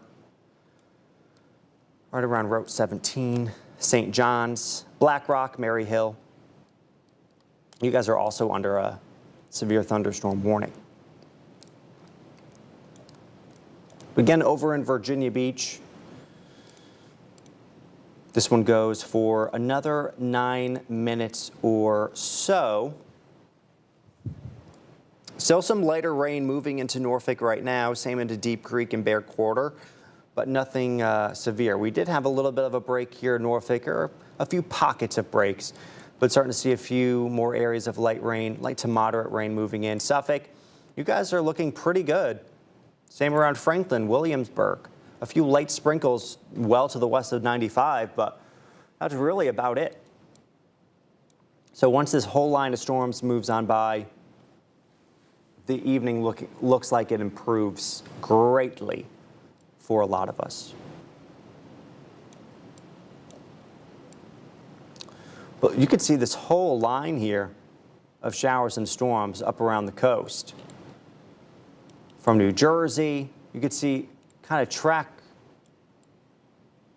right around Route 17, St. John's, Black Rock, Mary Hill. You guys are also under a severe thunderstorm warning. Again, over in Virginia Beach, this one goes for another 9 minutes or so. Still some lighter rain moving into Norfolk right now, same into Deep Creek and Bear Quarter, but nothing severe. We did have a little bit of a break here in Norfolk, or a few pockets of breaks, but starting to see a few more areas of light to moderate rain moving in. Suffolk, you guys are looking pretty good. Same around Franklin, Williamsburg. A few light sprinkles well to the west of 95, but that's really about it. So once this whole line of storms moves on by, the evening looks like it improves greatly for a lot of us. But you can see this whole line here of showers and storms up around the coast. From New Jersey, you could see, kind of track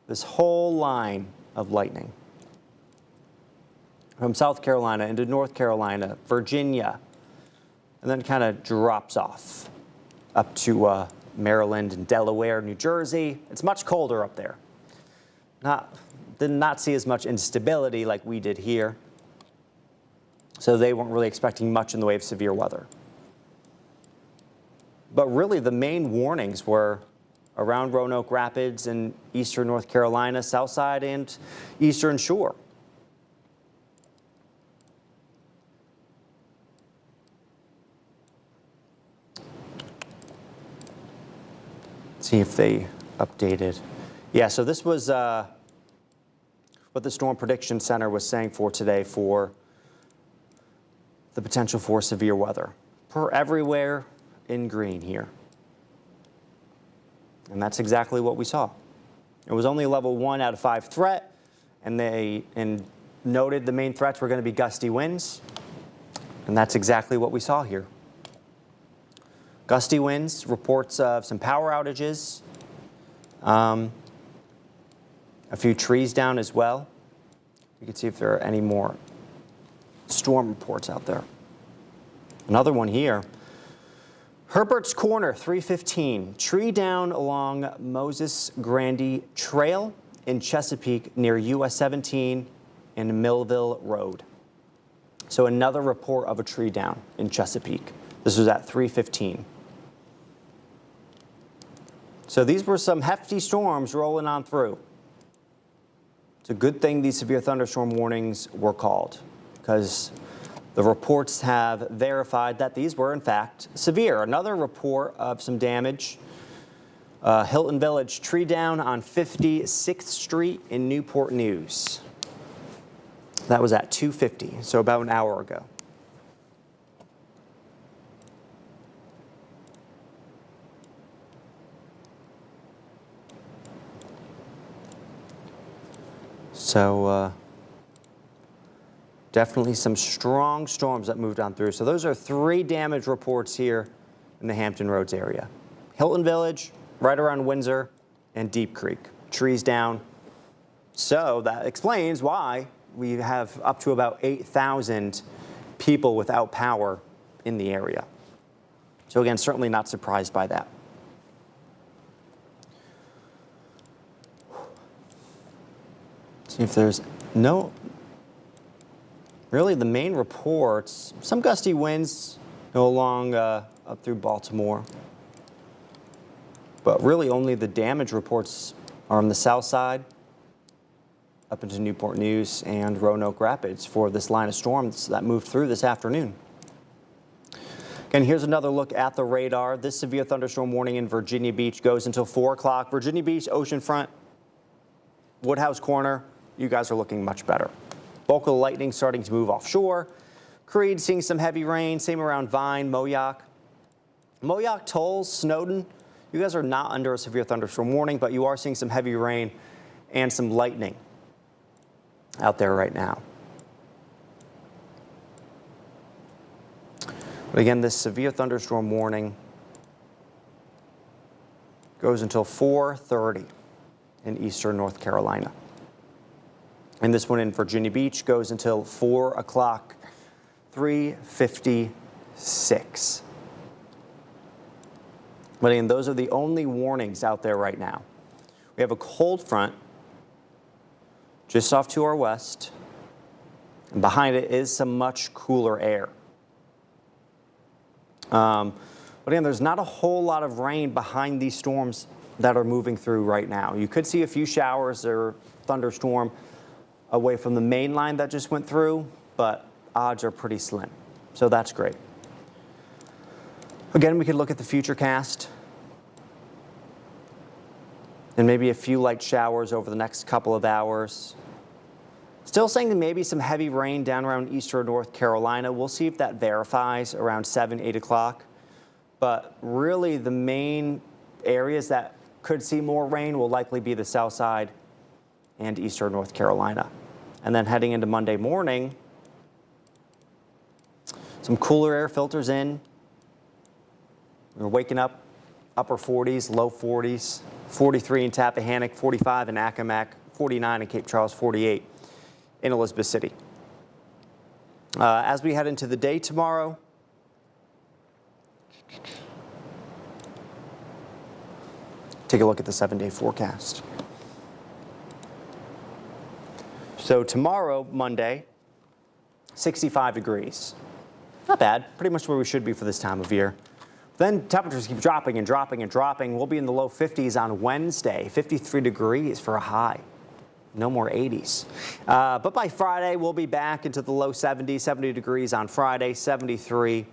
this whole line of lightning. From South Carolina into North Carolina, Virginia, and then kind of drops off up to Maryland and Delaware, New Jersey. It's much colder up there. Did not see as much instability like we did here. So they weren't really expecting much in the way of severe weather. But really the main warnings were around Roanoke Rapids and eastern North Carolina, south side and eastern shore. Let's see if they updated. Yeah, so this was what the Storm Prediction Center was saying for today for the potential for severe weather. Everywhere in green here. And that's exactly what we saw. It was only a level 1 out of 5 threat, and they noted the main threats were going to be gusty winds, and that's exactly what we saw here. Gusty winds, reports of some power outages, a few trees down as well. You can see if there are any more storm reports out there. Another one here. Herbert's Corner, 315. Tree down along Moses Grandy Trail in Chesapeake near US 17 and Millville Road. So another report of a tree down in Chesapeake. This was at 3:15. So these were some hefty storms rolling on through. It's a good thing these severe thunderstorm warnings were called, because the reports have verified that these were, in fact, severe. Another report of some damage. Hilton Village, tree down on 56th Street in Newport News. That was at 2:50, so about an hour ago. So definitely some strong storms that moved on through. So those are 3 damage reports here in the Hampton Roads area. Hilton Village, right around Windsor, and Deep Creek. Trees down. So that explains why we have up to about 8,000 people without power in the area. So again, certainly not surprised by that. See if there's really the main reports, some gusty winds go along up through Baltimore. But really only the damage reports are on the south side, up into Newport News and Roanoke Rapids for this line of storms that moved through this afternoon. Again, here's another look at the radar. This severe thunderstorm warning in Virginia Beach goes until 4 o'clock. Virginia Beach, oceanfront, Woodhouse Corner, you guys are looking much better. Bulk of the lightning starting to move offshore. Creede seeing some heavy rain, same around Vine, Moyock. Moyock, Tolls, Snowden, you guys are not under a severe thunderstorm warning, but you are seeing some heavy rain and some lightning out there right now. But again, this severe thunderstorm warning goes until 4:30 in eastern North Carolina. And this one in Virginia Beach goes until 4 o'clock, 3:56. But again, those are the only warnings out there right now. We have a cold front just off to our west, and behind it is some much cooler air. But again, there's not a whole lot of rain behind these storms that are moving through right now. You could see a few showers or thunderstorm away from the main line that just went through, but odds are pretty slim. So that's great. Again, we could look at the futurecast and maybe a few light showers over the next couple of hours. Still saying that maybe some heavy rain down around eastern North Carolina. We'll see if that verifies around 7, 8 o'clock. But really the main areas that could see more rain will likely be the south side and eastern North Carolina. And then heading into Monday morning, some cooler air filters in. We're waking up upper 40s, low 40s, 43 in Tappahannock, 45 in Accomack, 49 in Cape Charles, 48 in Elizabeth City. As we head into the day tomorrow, take a look at the 7-day forecast. So tomorrow, Monday, 65 degrees. Not bad, pretty much where we should be for this time of year. Then temperatures keep dropping and dropping and dropping. We'll be in the low 50s on Wednesday, 53 degrees for a high. No more 80s. But by Friday, we'll be back into the low 70s, 70 degrees on Friday, 73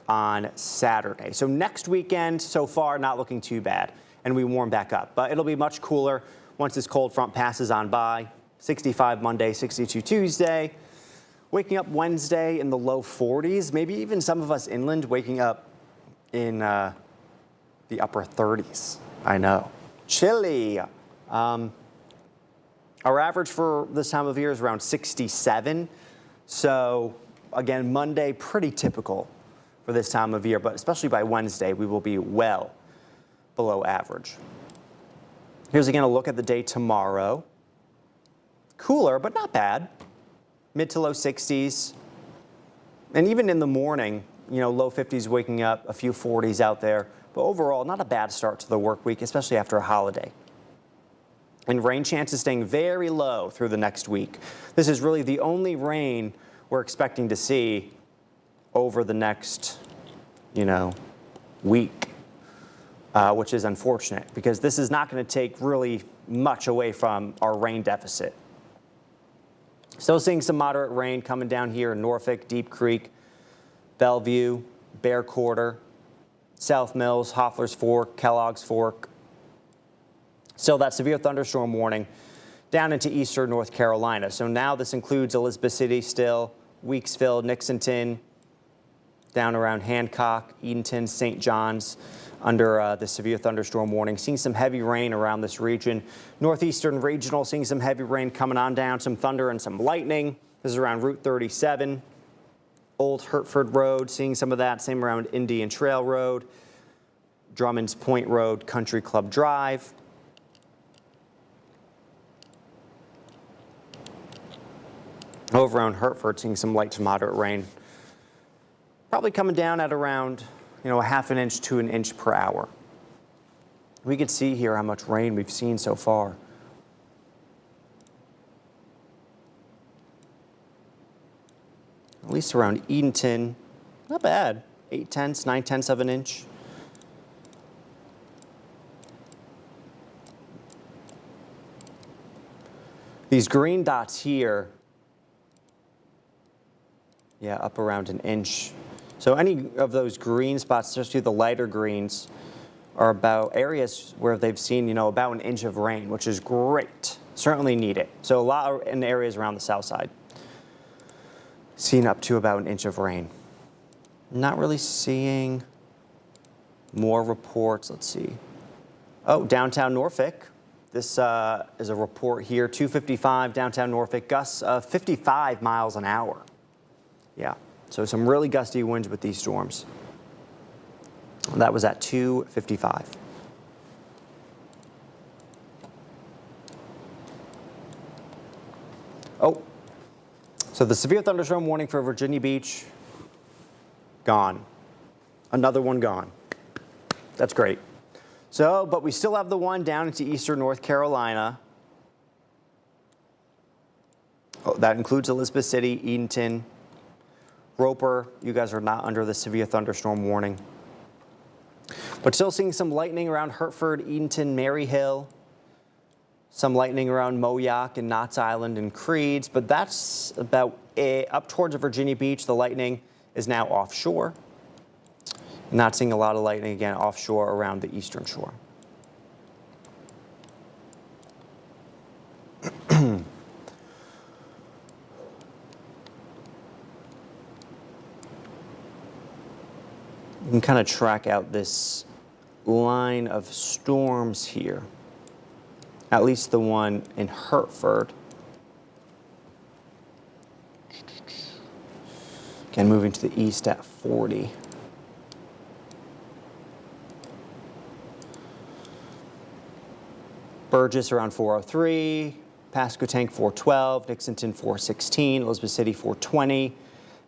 on Saturday. So next weekend, so far, not looking too bad. And we warm back up. But it'll be much cooler once this cold front passes on by. 65 Monday, 62 Tuesday. Waking up Wednesday in the low 40s. Maybe even some of us inland waking up in the upper 30s. I know. Chilly. Our average for this time of year is around 67. So again, Monday, pretty typical for this time of year, but especially by Wednesday, we will be well below average. Here's again a look at the day tomorrow. Cooler, but not bad. Mid to low 60s. And even in the morning, you know, low 50s waking up, a few 40s out there. But overall, not a bad start to the work week, especially after a holiday. And rain chances staying very low through the next week. This is really the only rain we're expecting to see over the next, week, which is unfortunate because this is not going to take really much away from our rain deficit. Still seeing some moderate rain coming down here in Norfolk, Deep Creek, Bellevue, Bear Quarter, South Mills, Hoffler's Fork, Kellogg's Fork. Still that severe thunderstorm warning down into eastern North Carolina. So now this includes Elizabeth City still, Weeksville, Nixonton, down around Hancock, Edenton, St. John's under the severe thunderstorm warning. Seeing some heavy rain around this region. Northeastern Regional seeing some heavy rain coming on down, some thunder and some lightning. This is around Route 37. Old Hertford Road, seeing some of that. Same around Indian Trail Road, Drummond's Point Road, Country Club Drive. Over around Hertford, seeing some light to moderate rain. probably coming down at around, a half an inch to an inch per hour. We can see here how much rain we've seen so far. At least around Edenton, not bad. 8/10, 9/10 of an inch. These green dots here, yeah, up around an inch. So any of those green spots, especially the lighter greens, are about areas where they've seen, about an inch of rain, which is great. Certainly need it. So a lot in areas around the south side. Seen up to about an inch of rain. Not really seeing more reports. Let's see. Oh, downtown Norfolk. This is a report here, 255 downtown Norfolk, gusts of 55 miles an hour. Yeah, so some really gusty winds with these storms. That was at 2:55. Oh, so the severe thunderstorm warning for Virginia Beach, gone. Another one gone. That's great. So, but we still have the one down into eastern North Carolina. Oh, that includes Elizabeth City, Edenton, Roper. You guys are not under the severe thunderstorm warning. But still seeing some lightning around Hertford, Edenton, Maryhill. Some lightning around Moyock and Knott's Island and Creeds, but that's about it. Up towards Virginia Beach, the lightning is now offshore. Not seeing a lot of lightning again offshore around the eastern shore. You can kind of track out this line of storms here. At least the one in Hertford. Again, moving to the east at 40. Burgess around 403, Pasquotank 412, Dixonton 416, Elizabeth City 420,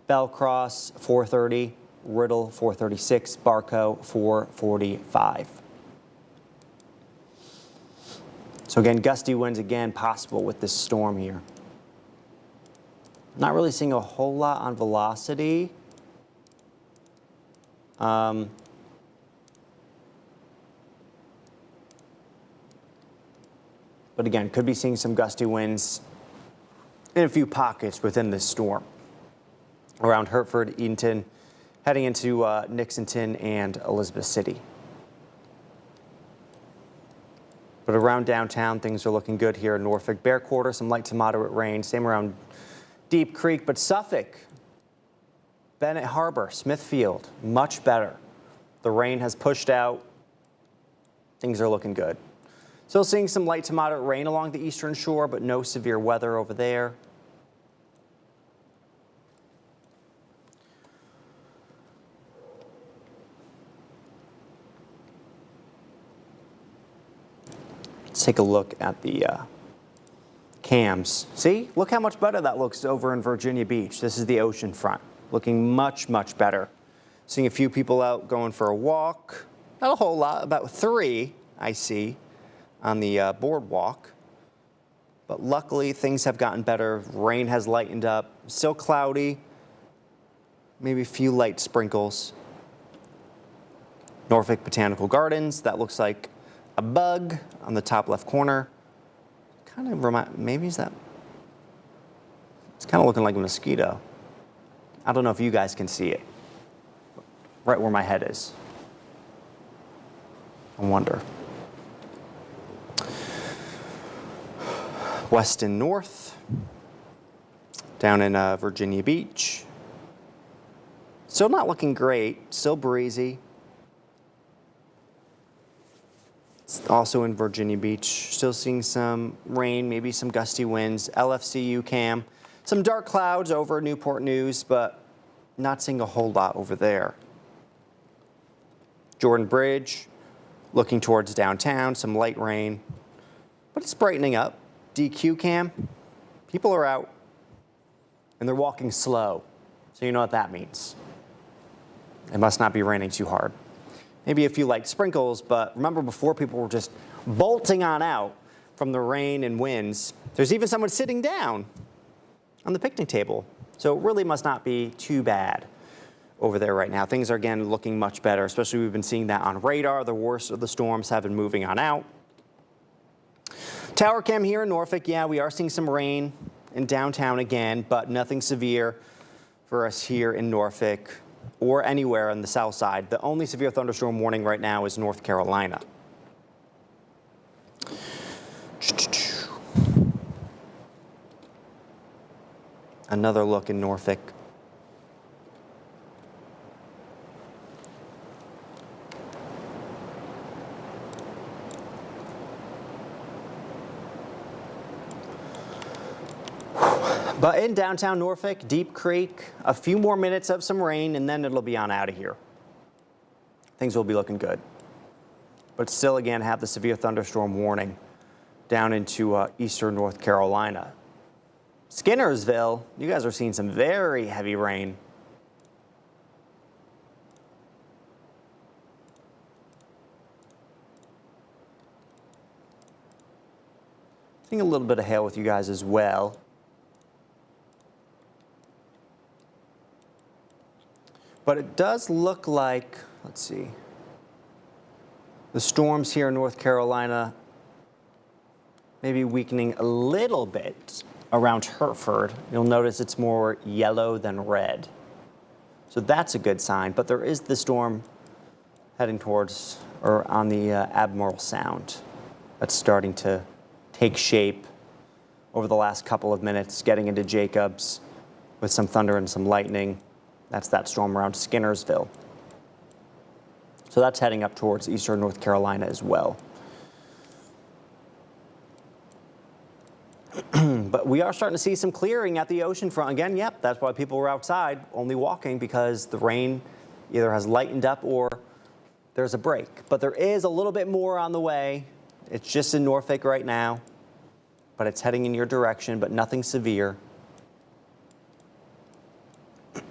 Belcross 430, Riddle 436, Barco 445. So again, gusty winds again possible with this storm here. Not really seeing a whole lot on velocity. But again, could be seeing some gusty winds in a few pockets within this storm. Around Hertford, Edenton, heading into Nixonton and Elizabeth City. But around downtown, things are looking good here in Norfolk. Bear Quarter, some light to moderate rain. Same around Deep Creek, but Suffolk, Bennett Harbor, Smithfield, much better. The rain has pushed out. Things are looking good. Still seeing some light to moderate rain along the eastern shore, but no severe weather over there. Let's take a look at the cams. See, look how much better that looks over in Virginia Beach. This is the ocean front, looking much, much better. Seeing a few people out going for a walk. Not a whole lot, about 3 I see on the boardwalk. But luckily, things have gotten better. Rain has lightened up. Still cloudy. Maybe a few light sprinkles. Norfolk Botanical Gardens, that looks like a bug on the top left corner. Kind of maybe is that? It's kind of looking like a mosquito. I don't know if you guys can see it. Right where my head is. I wonder. West and north, down in Virginia Beach. Still not looking great, still breezy. Also in Virginia Beach, still seeing some rain, maybe some gusty winds. LFCU cam, some dark clouds over Newport News, but not seeing a whole lot over there. Jordan Bridge, looking towards downtown, some light rain, but it's brightening up. DQ cam, people are out and they're walking slow, so you know what that means. It must not be raining too hard. Maybe a few light sprinkles, but remember before people were just bolting on out from the rain and winds. There's even someone sitting down on the picnic table. So it really must not be too bad over there right now. Things are again looking much better, especially we've been seeing that on radar. The worst of the storms have been moving on out. Tower cam here in Norfolk. Yeah, we are seeing some rain in downtown again, but nothing severe for us here in Norfolk or anywhere on the south side. The only severe thunderstorm warning right now is North Carolina. Another look in Norfolk. But in downtown Norfolk, Deep Creek, a few more minutes of some rain and then it'll be on out of here. Things will be looking good. But still, again, have the severe thunderstorm warning down into eastern North Carolina. Skinnersville, you guys are seeing some very heavy rain. Seeing a little bit of hail with you guys as well. But it does look like, let's see, the storms here in North Carolina maybe weakening a little bit around Hertford. You'll notice it's more yellow than red. So that's a good sign. But there is the storm heading towards or on the Admiral Sound. That's starting to take shape over the last couple of minutes, getting into Jacobs with some thunder and some lightning. That's that storm around Skinnersville. So that's heading up towards eastern North Carolina as well. But we are starting to see some clearing at the ocean front. Again, yep, that's why people were outside only walking, because the rain either has lightened up or there's a break. But there is a little bit more on the way. It's just in Norfolk right now, but it's heading in your direction, but nothing severe.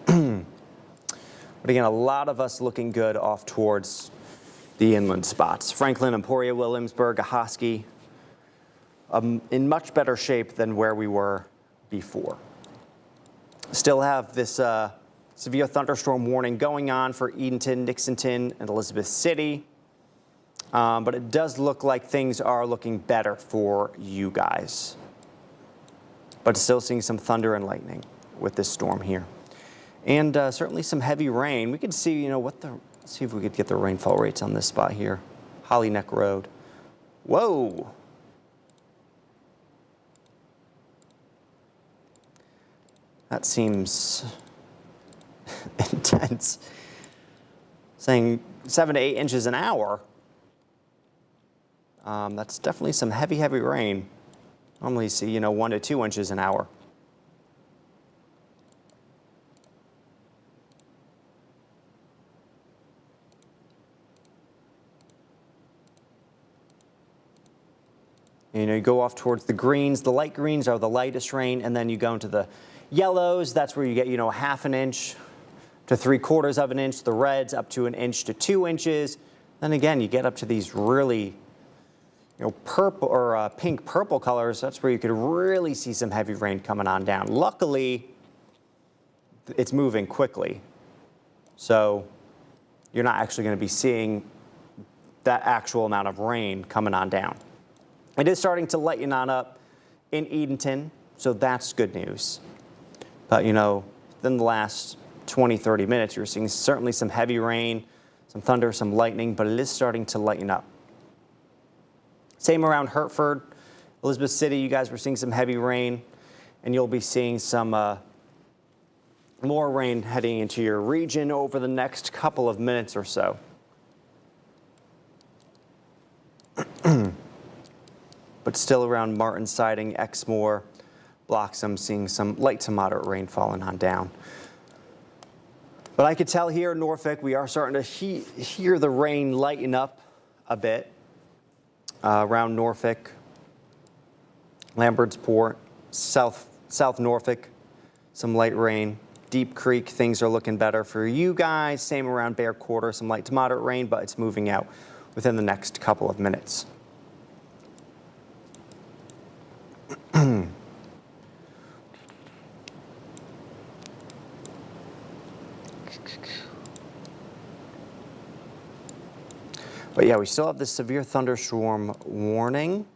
But again, a lot of us looking good off towards the inland spots. Franklin, Emporia, Williamsburg, Ahoskie, in much better shape than where we were before. Still have this severe thunderstorm warning going on for Edenton, Nixonton, and Elizabeth City. But it does look like things are looking better for you guys. But still seeing some thunder and lightning with this storm here. And certainly some heavy rain. We could see, let's see if we could get the rainfall rates on this spot here. Holly Neck Road. Whoa. That seems intense. Saying 7 to 8 inches an hour. That's definitely some heavy, heavy rain. Normally see, 1 to 2 inches an hour. You go off towards the greens. The light greens are the lightest rain, and then you go into the yellows. That's where you get, ½ an inch to 3/4 of an inch. The reds up to 1 inch to 2 inches. Then again, you get up to these really, purple or pink purple colors. That's where you could really see some heavy rain coming on down. Luckily, it's moving quickly, so you're not actually going to be seeing that actual amount of rain coming on down. It is starting to lighten on up in Edenton, so that's good news. But, in the last 20, 30 minutes, you're seeing certainly some heavy rain, some thunder, some lightning, but it is starting to lighten up. Same around Hertford, Elizabeth City, you guys were seeing some heavy rain, and you'll be seeing some more rain heading into your region over the next couple of minutes or so. But still around Martin Siding, Exmoor, Bloxham, seeing some light to moderate rain falling on down. But I could tell here in Norfolk, we are starting to hear the rain lighten up a bit around Norfolk, Lambertsport, South Norfolk, some light rain. Deep Creek, things are looking better for you guys. Same around Bear Quarter, some light to moderate rain, but it's moving out within the next couple of minutes. But yeah, we still have this severe thunderstorm warning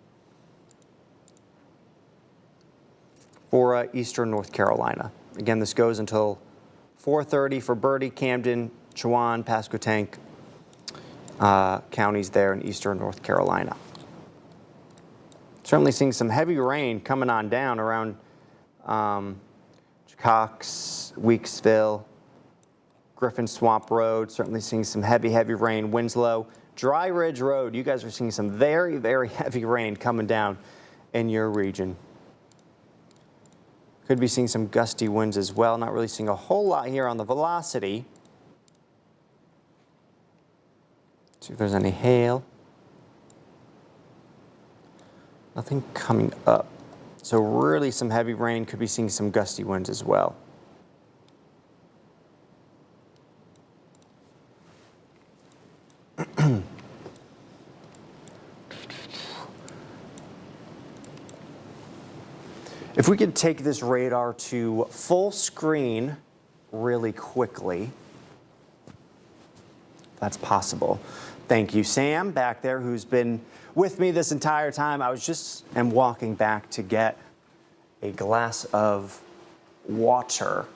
for eastern North Carolina. Again, this goes until 4:30 for Bertie, Camden, Chowan, Pasquotank counties there in eastern North Carolina. Certainly seeing some heavy rain coming on down around Cox, Weeksville, Griffin Swamp Road. Certainly seeing some heavy rain. Winslow, Dry Ridge Road. You guys are seeing some very heavy rain coming down in your region. Could be seeing some gusty winds as well. Not really seeing a whole lot here on the velocity. See if there's any hail. Nothing coming up. So really some heavy rain. Could be seeing some gusty winds as well. If we could take this radar to full screen really quickly, if that's possible. Thank you, Sam, back there, who's been with me this entire time. I am walking back to get a glass of water.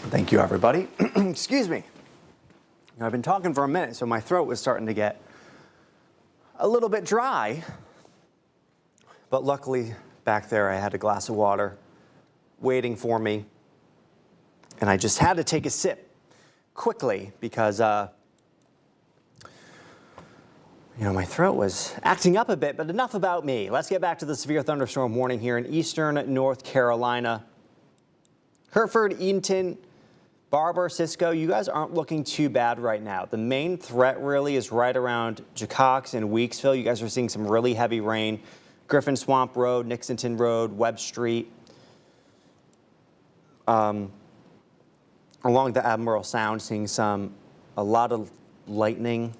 Thank you, everybody. Excuse me. I've been talking for a minute, so my throat was starting to get a little bit dry. But luckily, back there, I had a glass of water waiting for me. And I just had to take a sip quickly because, my throat was acting up a bit. But enough about me. Let's get back to the severe thunderstorm warning here in eastern North Carolina. Hertford, Eatonton, Barber, Cisco, you guys aren't looking too bad right now. The main threat really is right around Jacox and Weeksville. You guys are seeing some really heavy rain. Griffin Swamp Road, Nixonton Road, Webb Street. Along the Admiral Sound, seeing a lot of lightning,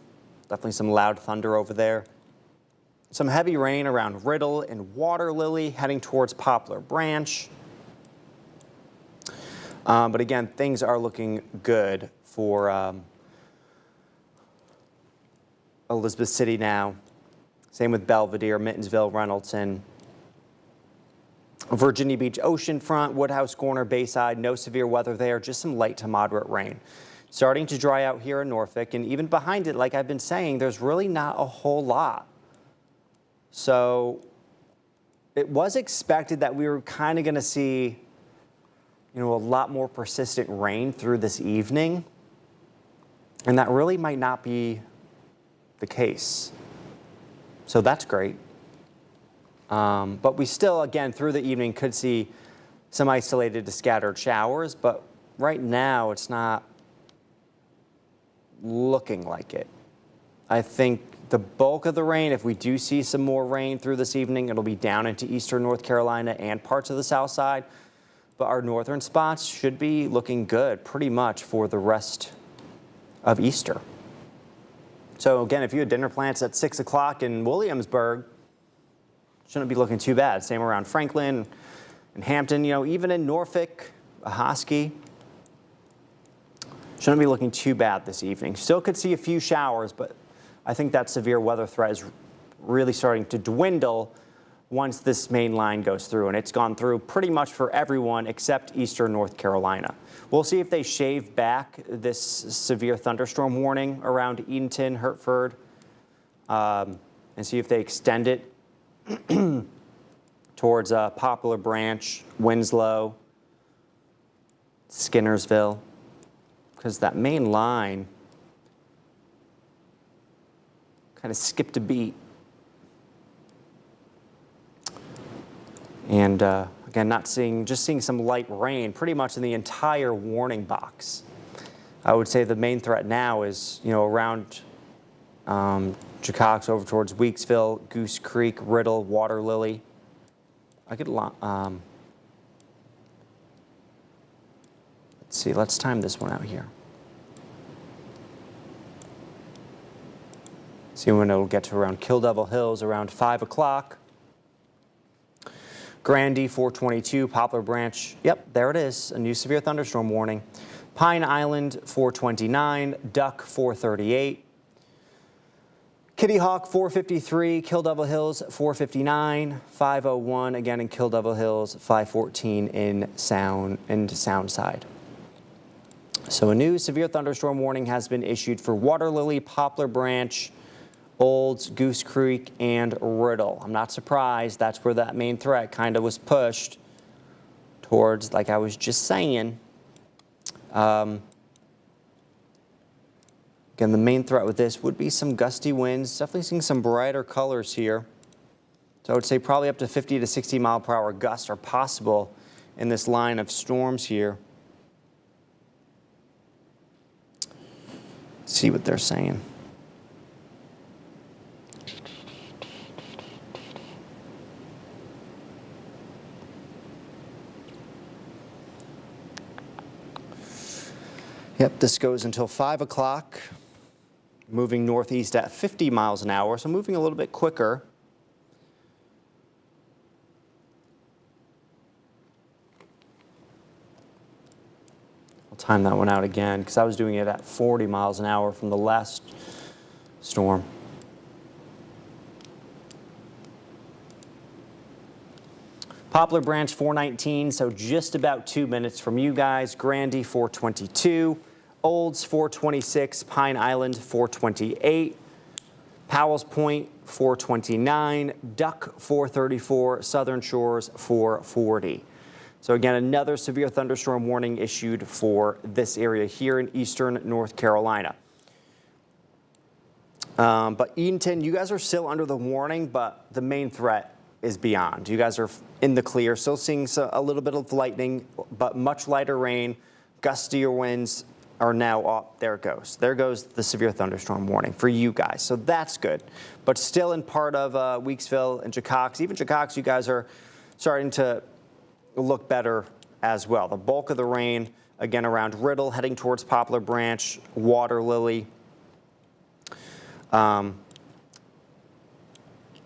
definitely some loud thunder over there. Some heavy rain around Riddle and Water Lily, heading towards Poplar Branch. But again, things are looking good for Elizabeth City now. Same with Belvedere, Mittensville, Reynoldson. Virginia Beach Oceanfront, Woodhouse Corner, Bayside, no severe weather there, just some light to moderate rain. Starting to dry out here in Norfolk, and even behind it, like I've been saying, there's really not a whole lot. So it was expected that we were kind of going to see a lot more persistent rain through this evening, and that really might not be the case. So that's great. But we still, again, through the evening could see some isolated to scattered showers, but right now it's not looking like it. I think the bulk of the rain, if we do see some more rain through this evening, it'll be down into eastern North Carolina and parts of the south side. But our northern spots should be looking good pretty much for the rest of Easter. So again, if you had dinner plans at 6 o'clock in Williamsburg, shouldn't be looking too bad. Same around Franklin and Hampton, even in Norfolk, Ahoskie. Shouldn't be looking too bad this evening. Still could see a few showers, but I think that severe weather threat is really starting to dwindle once this main line goes through, and it's gone through pretty much for everyone except eastern North Carolina. We'll see if they shave back this severe thunderstorm warning around Eatonton, Hertford, and see if they extend it towards Poplar Branch, Winslow, Skinnersville, because that main line kind of skipped a beat. And again, just seeing some light rain pretty much in the entire warning box. I would say the main threat now is, around Chicago over towards Weeksville, Goose Creek, Riddle, Water Lily. I could, let's see, let's time this one out here. See when it'll get to around Kill Devil Hills around 5 o'clock. Grandy 422, Poplar Branch, yep, there it is, a new severe thunderstorm warning. Pine Island 429, Duck 438. Kitty Hawk 453, Kill Devil Hills 459, 501 again in Kill Devil Hills, 514 in Soundside. So a new severe thunderstorm warning has been issued for Water Lily, Poplar Branch, Olds, Goose Creek, and Riddle. I'm not surprised. That's where that main threat kind of was pushed towards, like I was just saying. Again, the main threat with this would be some gusty winds. Definitely seeing some brighter colors here. So I would say probably up to 50 to 60 mile per hour gusts are possible in this line of storms here. Let's see what they're saying. Yep, this goes until 5 o'clock, moving northeast at 50 miles an hour, so moving a little bit quicker. I'll time that one out again because I was doing it at 40 miles an hour from the last storm. Poplar Branch 419, so just about 2 minutes from you guys. Grandy 422, Olds 426, Pine Island 428, Powell's Point 429, Duck 434, Southern Shores 440. So again, another severe thunderstorm warning issued for this area here in eastern North Carolina. But Edenton, you guys are still under the warning, but the main threat is beyond. You guys are in the clear, still seeing a little bit of lightning, but much lighter rain. Gustier winds are now off. There it goes. There goes the severe thunderstorm warning for you guys. So that's good. But still in part of Weeksville and Chicago, even Chicago, you guys are starting to look better as well. The bulk of the rain, again, around Riddle, heading towards Poplar Branch, Water Lily.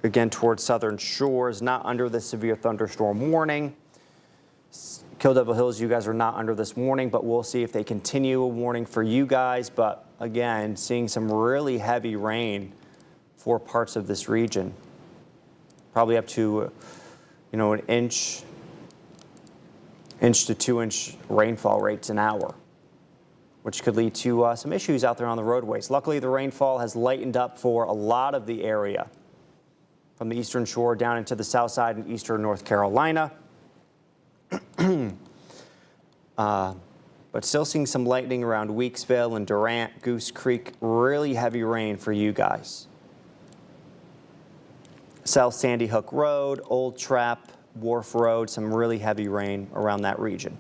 Again, towards Southern Shores, not under the severe thunderstorm warning. Kill Devil Hills, you guys are not under this warning, but we'll see if they continue a warning for you guys. But again, seeing some really heavy rain for parts of this region. Probably up to, an inch to 2 inch rainfall rates an hour, which could lead to some issues out there on the roadways. Luckily, the rainfall has lightened up for a lot of the area, from the eastern shore down into the south side in eastern North Carolina. But still seeing some lightning around Weeksville and Durant, Goose Creek. Really heavy rain for you guys. South Sandy Hook Road, Old Trap, Wharf Road, some really heavy rain around that region.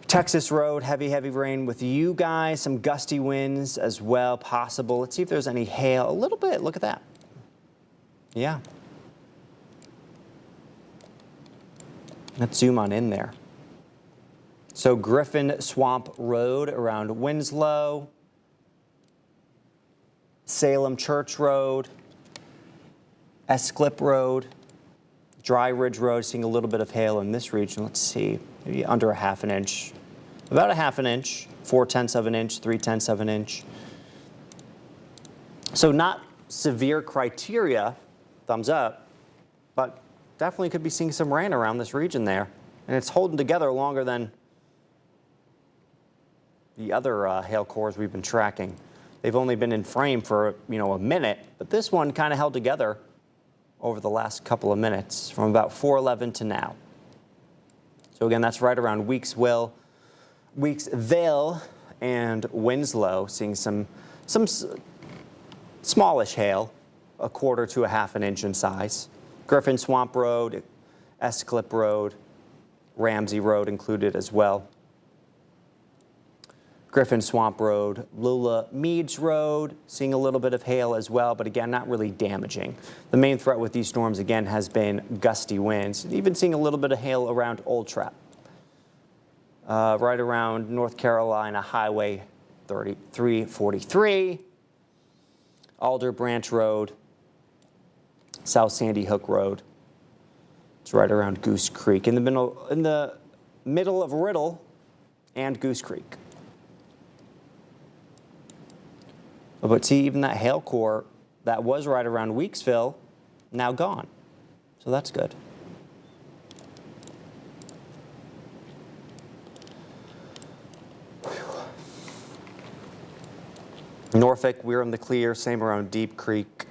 Texas Road, heavy rain with you guys. Some gusty winds as well possible. Let's see if there's any hail. A little bit, look at that. Yeah. Let's zoom on in there. So Griffin Swamp Road around Winslow, Salem Church Road, Esclip Road, Dry Ridge Road, seeing a little bit of hail in this region. Let's see, maybe under a half an inch. About a half an inch, 4/10 of an inch, 3/10 of an inch. So not severe criteria, thumbs up, but definitely could be seeing some rain around this region there. And it's holding together longer than the other hail cores we've been tracking. They've only been in frame for, a minute, but this one kind of held together over the last couple of minutes from about 4:11 to now. So again, that's right around Weeksville and Winslow, seeing some smallish hail, a quarter to a half an inch in size. Griffin Swamp Road, Esclip Road, Ramsey Road included as well. Griffin Swamp Road, Lula Meads Road, seeing a little bit of hail as well, but again, not really damaging. The main threat with these storms, again, has been gusty winds, even seeing a little bit of hail around Old Trap. Right around North Carolina Highway 343, Alder Branch Road, South Sandy Hook Road. It's right around Goose Creek, in the middle of Riddle and Goose Creek. But see, even that hail core that was right around Weeksville, now gone. So that's good. Norfolk, we're in the clear, same around Deep Creek.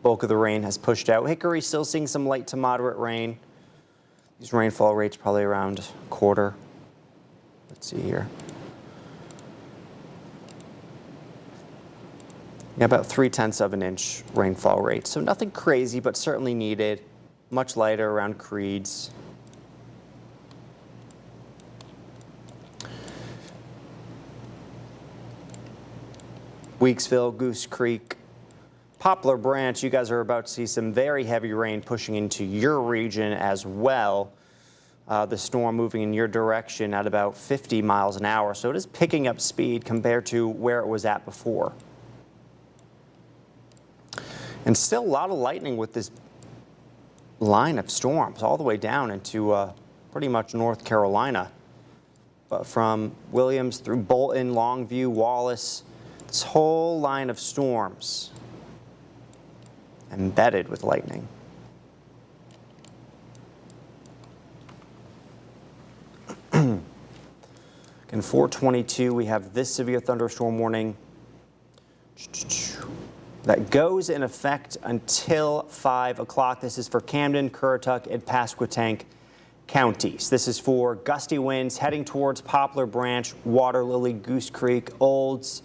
Bulk of the rain has pushed out. Hickory still seeing some light to moderate rain. These rainfall rates probably around a quarter. Let's see here. Yeah, about 0.3 of an inch rainfall rate. So nothing crazy, but certainly needed. Much lighter around Creeds. Weeksville, Goose Creek, Poplar Branch, you guys are about to see some very heavy rain pushing into your region as well. The storm moving in your direction at about 50 miles an hour. So it is picking up speed compared to where it was at before. And still a lot of lightning with this line of storms all the way down into pretty much North Carolina. But from Williams through Bolton, Longview, Wallace, this whole line of storms embedded with lightning. In 422, we have this severe thunderstorm warning that goes in effect until 5 o'clock. This is for Camden, Currituck, and Pasquotank counties. This is for gusty winds heading towards Poplar Branch, Water Lily, Goose Creek, Olds,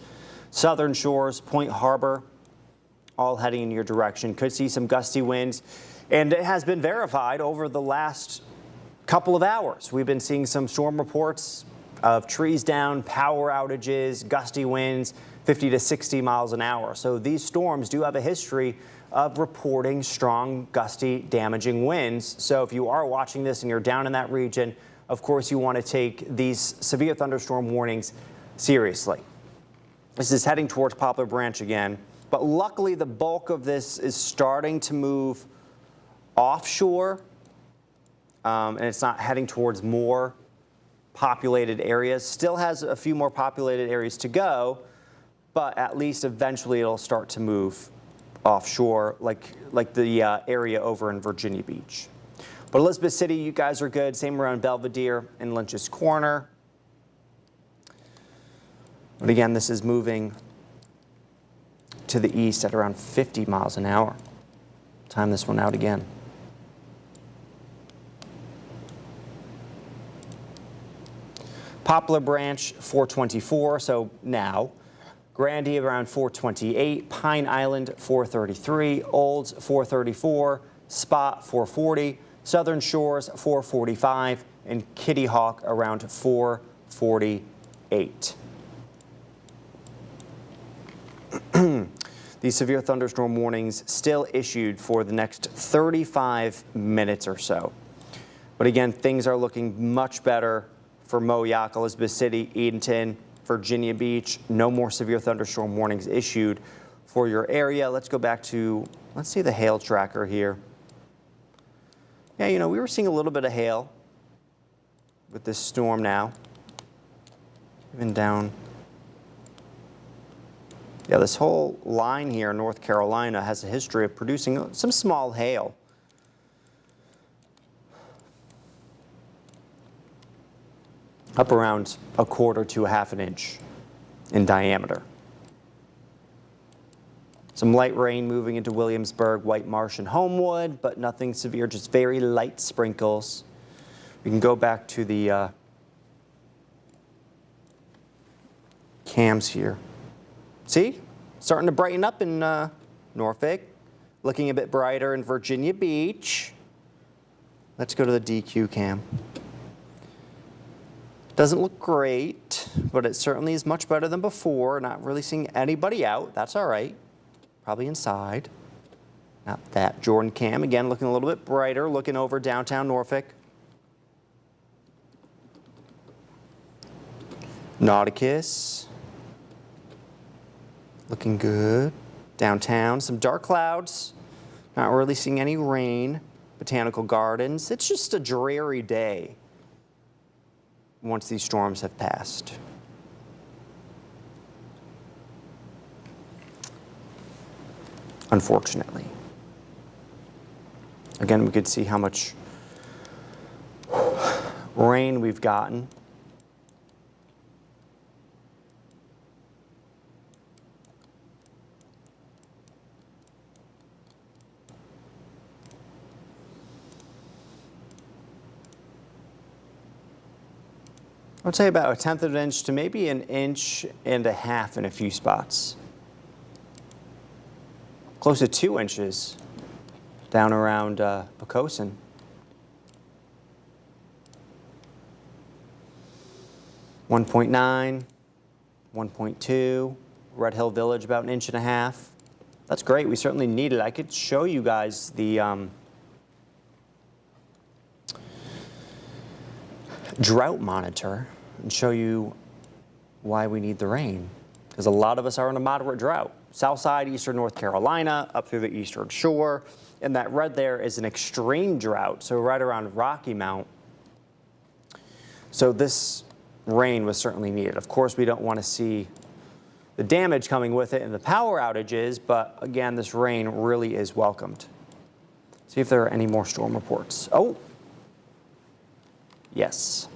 Southern Shores, Point Harbor, all heading in your direction. Could see some gusty winds, and it has been verified over the last couple of hours. We've been seeing some storm reports of trees down, power outages, gusty winds, 50 to 60 miles an hour. So these storms do have a history of reporting strong, gusty, damaging winds. So if you are watching this and you're down in that region, of course you want to take these severe thunderstorm warnings seriously. This is heading towards Poplar Branch again, but luckily the bulk of this is starting to move offshore, and it's not heading towards more populated areas. Still has a few more populated areas to go, but at least eventually it'll start to move offshore like the area over in Virginia Beach. But Elizabeth City, you guys are good. Same around Belvedere and Lynch's Corner. But again, this is moving to the east at around 50 miles an hour. Time this one out again. Poplar Branch, 424, so now. Grandy around 428, Pine Island 433, Olds 434, Spot 440, Southern Shores 445, and Kitty Hawk around 448. These severe thunderstorm warnings still issued for the next 35 minutes or so. But again, things are looking much better for Moyock, Elizabeth City, Edenton, Virginia Beach. No more severe thunderstorm warnings issued for your area. Let's go back to, let's see the hail tracker here. Yeah, you know, we were seeing a little bit of hail with this storm now. Even down. Yeah, this whole line here in North Carolina has a history of producing some small hail. Up around a quarter to a half an inch in diameter. Some light rain moving into Williamsburg, White Marsh, and Homewood, but nothing severe, just very light sprinkles. We can go back to the cams here. See, starting to brighten up in Norfolk, looking a bit brighter in Virginia Beach. Let's go to the DQ cam. Doesn't look great, but it certainly is much better than before. Not really seeing anybody out. That's all right. Probably inside. Not that. Jordan Cam, again, looking a little bit brighter, looking over downtown Norfolk. Nauticus. Looking good. Downtown, some dark clouds. Not really seeing any rain. Botanical Gardens. It's just a dreary day once these storms have passed. Unfortunately. Again, we could see how much rain we've gotten. I would say about 1/10 of an inch to maybe 1.5 inches in a few spots. Close to 2 inches down around Pocosin. .9, 1.2, Red Hill Village about 1.5 inches. That's great. We certainly need it. I could show you guys the drought monitor and show you why we need the rain, because a lot of us are in a moderate drought. South side, eastern North Carolina, up through the eastern shore, and that red there is an extreme drought, so right around Rocky Mount. So this rain was certainly needed. Of course, we don't want to see the damage coming with it and the power outages, but again, this rain really is welcomed. See if there are any more storm reports. Oh, yes.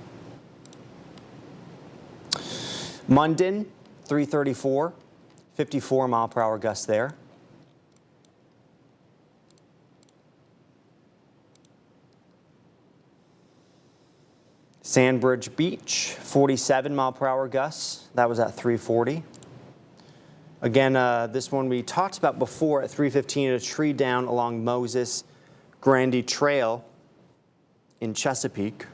Munden, 334, 54 mile per hour gust there. Sandbridge Beach, 47 mile per hour gusts. That was at 340. Again, this one we talked about before at 315, a tree down along Moses Grandy Trail in Chesapeake.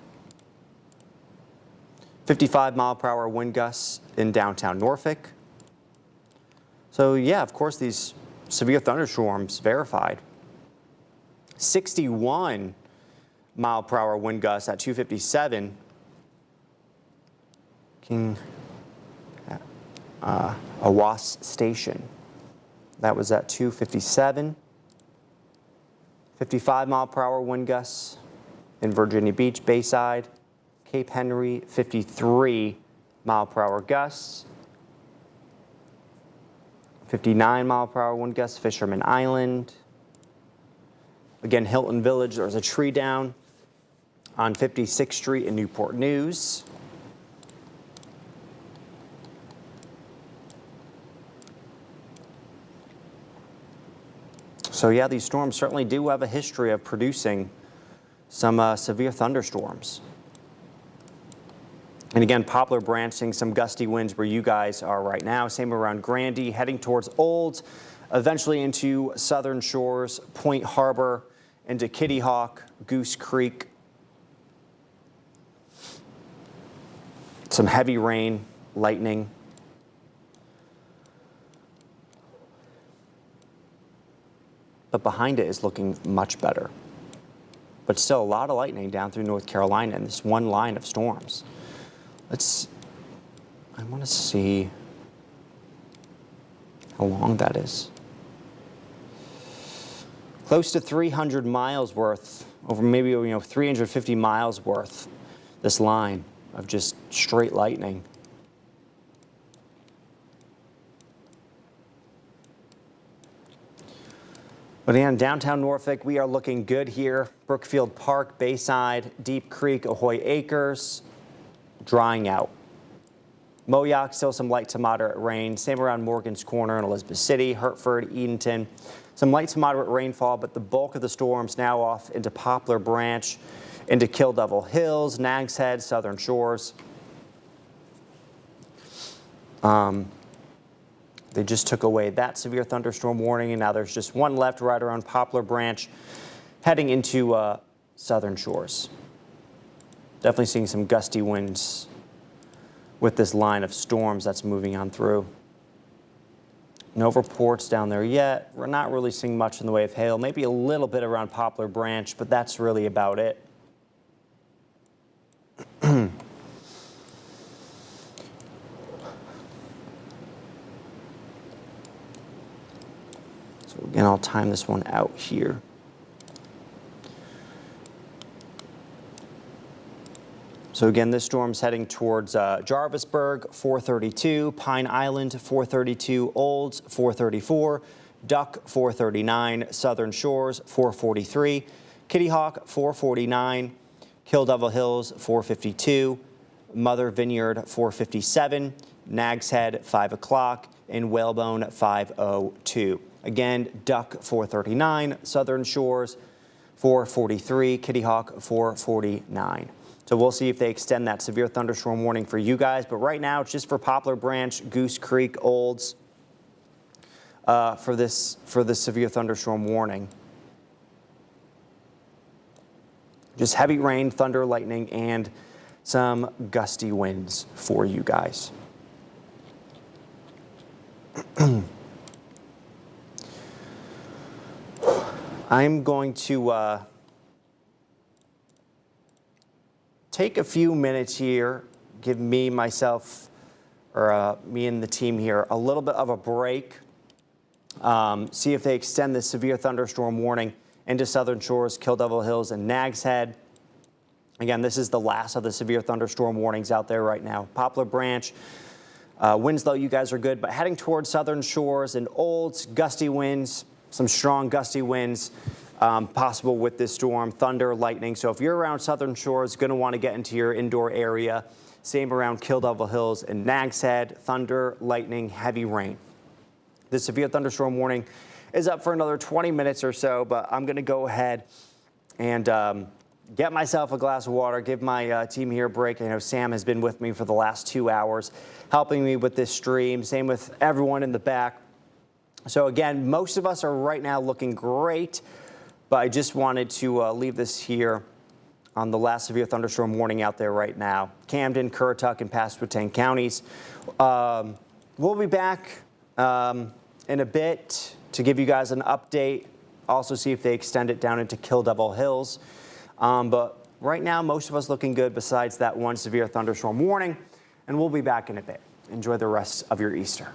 55 mile per hour wind gusts in downtown Norfolk. So yeah, of course, these severe thunderstorms verified. 61 mile per hour wind gusts at 257. King Awas Station. That was at 257. 55 mile per hour wind gusts in Virginia Beach, Bayside. Cape Henry, 53 mile per hour gusts. 59 mile per hour wind gusts, Fisherman Island. Again, Hilton Village, there was a tree down on 56th Street in Newport News. So yeah, these storms certainly do have a history of producing some severe thunderstorms. And again, Poplar Branch seeing some gusty winds where you guys are right now. Same around Grandy, heading towards Olds, eventually into Southern Shores, Point Harbor, into Kitty Hawk, Goose Creek. Some heavy rain, lightning. But behind it is looking much better. But still a lot of lightning down through North Carolina in this one line of storms. I want to see how long that is. Close to 300 miles worth, over maybe 350 miles worth, this line of just straight lightning. But in downtown Norfolk, we are looking good here. Brookfield Park, Bayside, Deep Creek, Ahoy Acres, drying out. Moyock, still some light to moderate rain. Same around Morgan's Corner in Elizabeth City, Hertford, Edenton. Some light to moderate rainfall, but the bulk of the storms now off into Poplar Branch, into Kill Devil Hills, Nags Head, Southern Shores. They just took away that severe thunderstorm warning, and now there's just one left right around Poplar Branch, heading into Southern Shores. Definitely seeing some gusty winds with this line of storms that's moving on through. No reports down there yet. We're not really seeing much in the way of hail, maybe a little bit around Poplar Branch, but that's really about it. So again, I'll time this one out here. So again, this storm's heading towards Jarvisburg, 432, Pine Island, 432, Olds, 434, Duck, 439, Southern Shores, 443, Kitty Hawk, 449, Kill Devil Hills, 452, Mother Vineyard, 457, Nag's Head, 5 o'clock, and Whalebone, 5:02. Again, Duck, 439, Southern Shores, 443, Kitty Hawk, 449. So we'll see if they extend that severe thunderstorm warning for you guys. But right now, it's just for Poplar Branch, Goose Creek, Olds for this severe thunderstorm warning. Just heavy rain, thunder, lightning, and some gusty winds for you guys. I'm going to take a few minutes here, give me and the team here a little bit of a break, see if they extend this severe thunderstorm warning into Southern Shores, Kill Devil Hills, and Nag's Head. Again, this is the last of the severe thunderstorm warnings out there right now. Poplar Branch, Winslow, you guys are good, but heading towards Southern Shores and Olds, gusty winds, some strong gusty winds possible with this storm, thunder, lightning. So if you're around Southern Shores, going to want to get into your indoor area. Same around Kill Devil Hills and Nag's Head, thunder, lightning, heavy rain. The severe thunderstorm warning is up for another 20 minutes or so, but I'm going to go ahead and get myself a glass of water, give my team here a break. I know Sam has been with me for the last 2 hours, helping me with this stream. Same with everyone in the back. So again, most of us are right now looking great, but I just wanted to leave this here on the last severe thunderstorm warning out there right now. Camden, Currituck, and Pasquotank counties. We'll be back in a bit to give you guys an update, also see if they extend it down into Kill Devil Hills. But right now, most of us looking good besides that one severe thunderstorm warning, and we'll be back in a bit. Enjoy the rest of your Easter.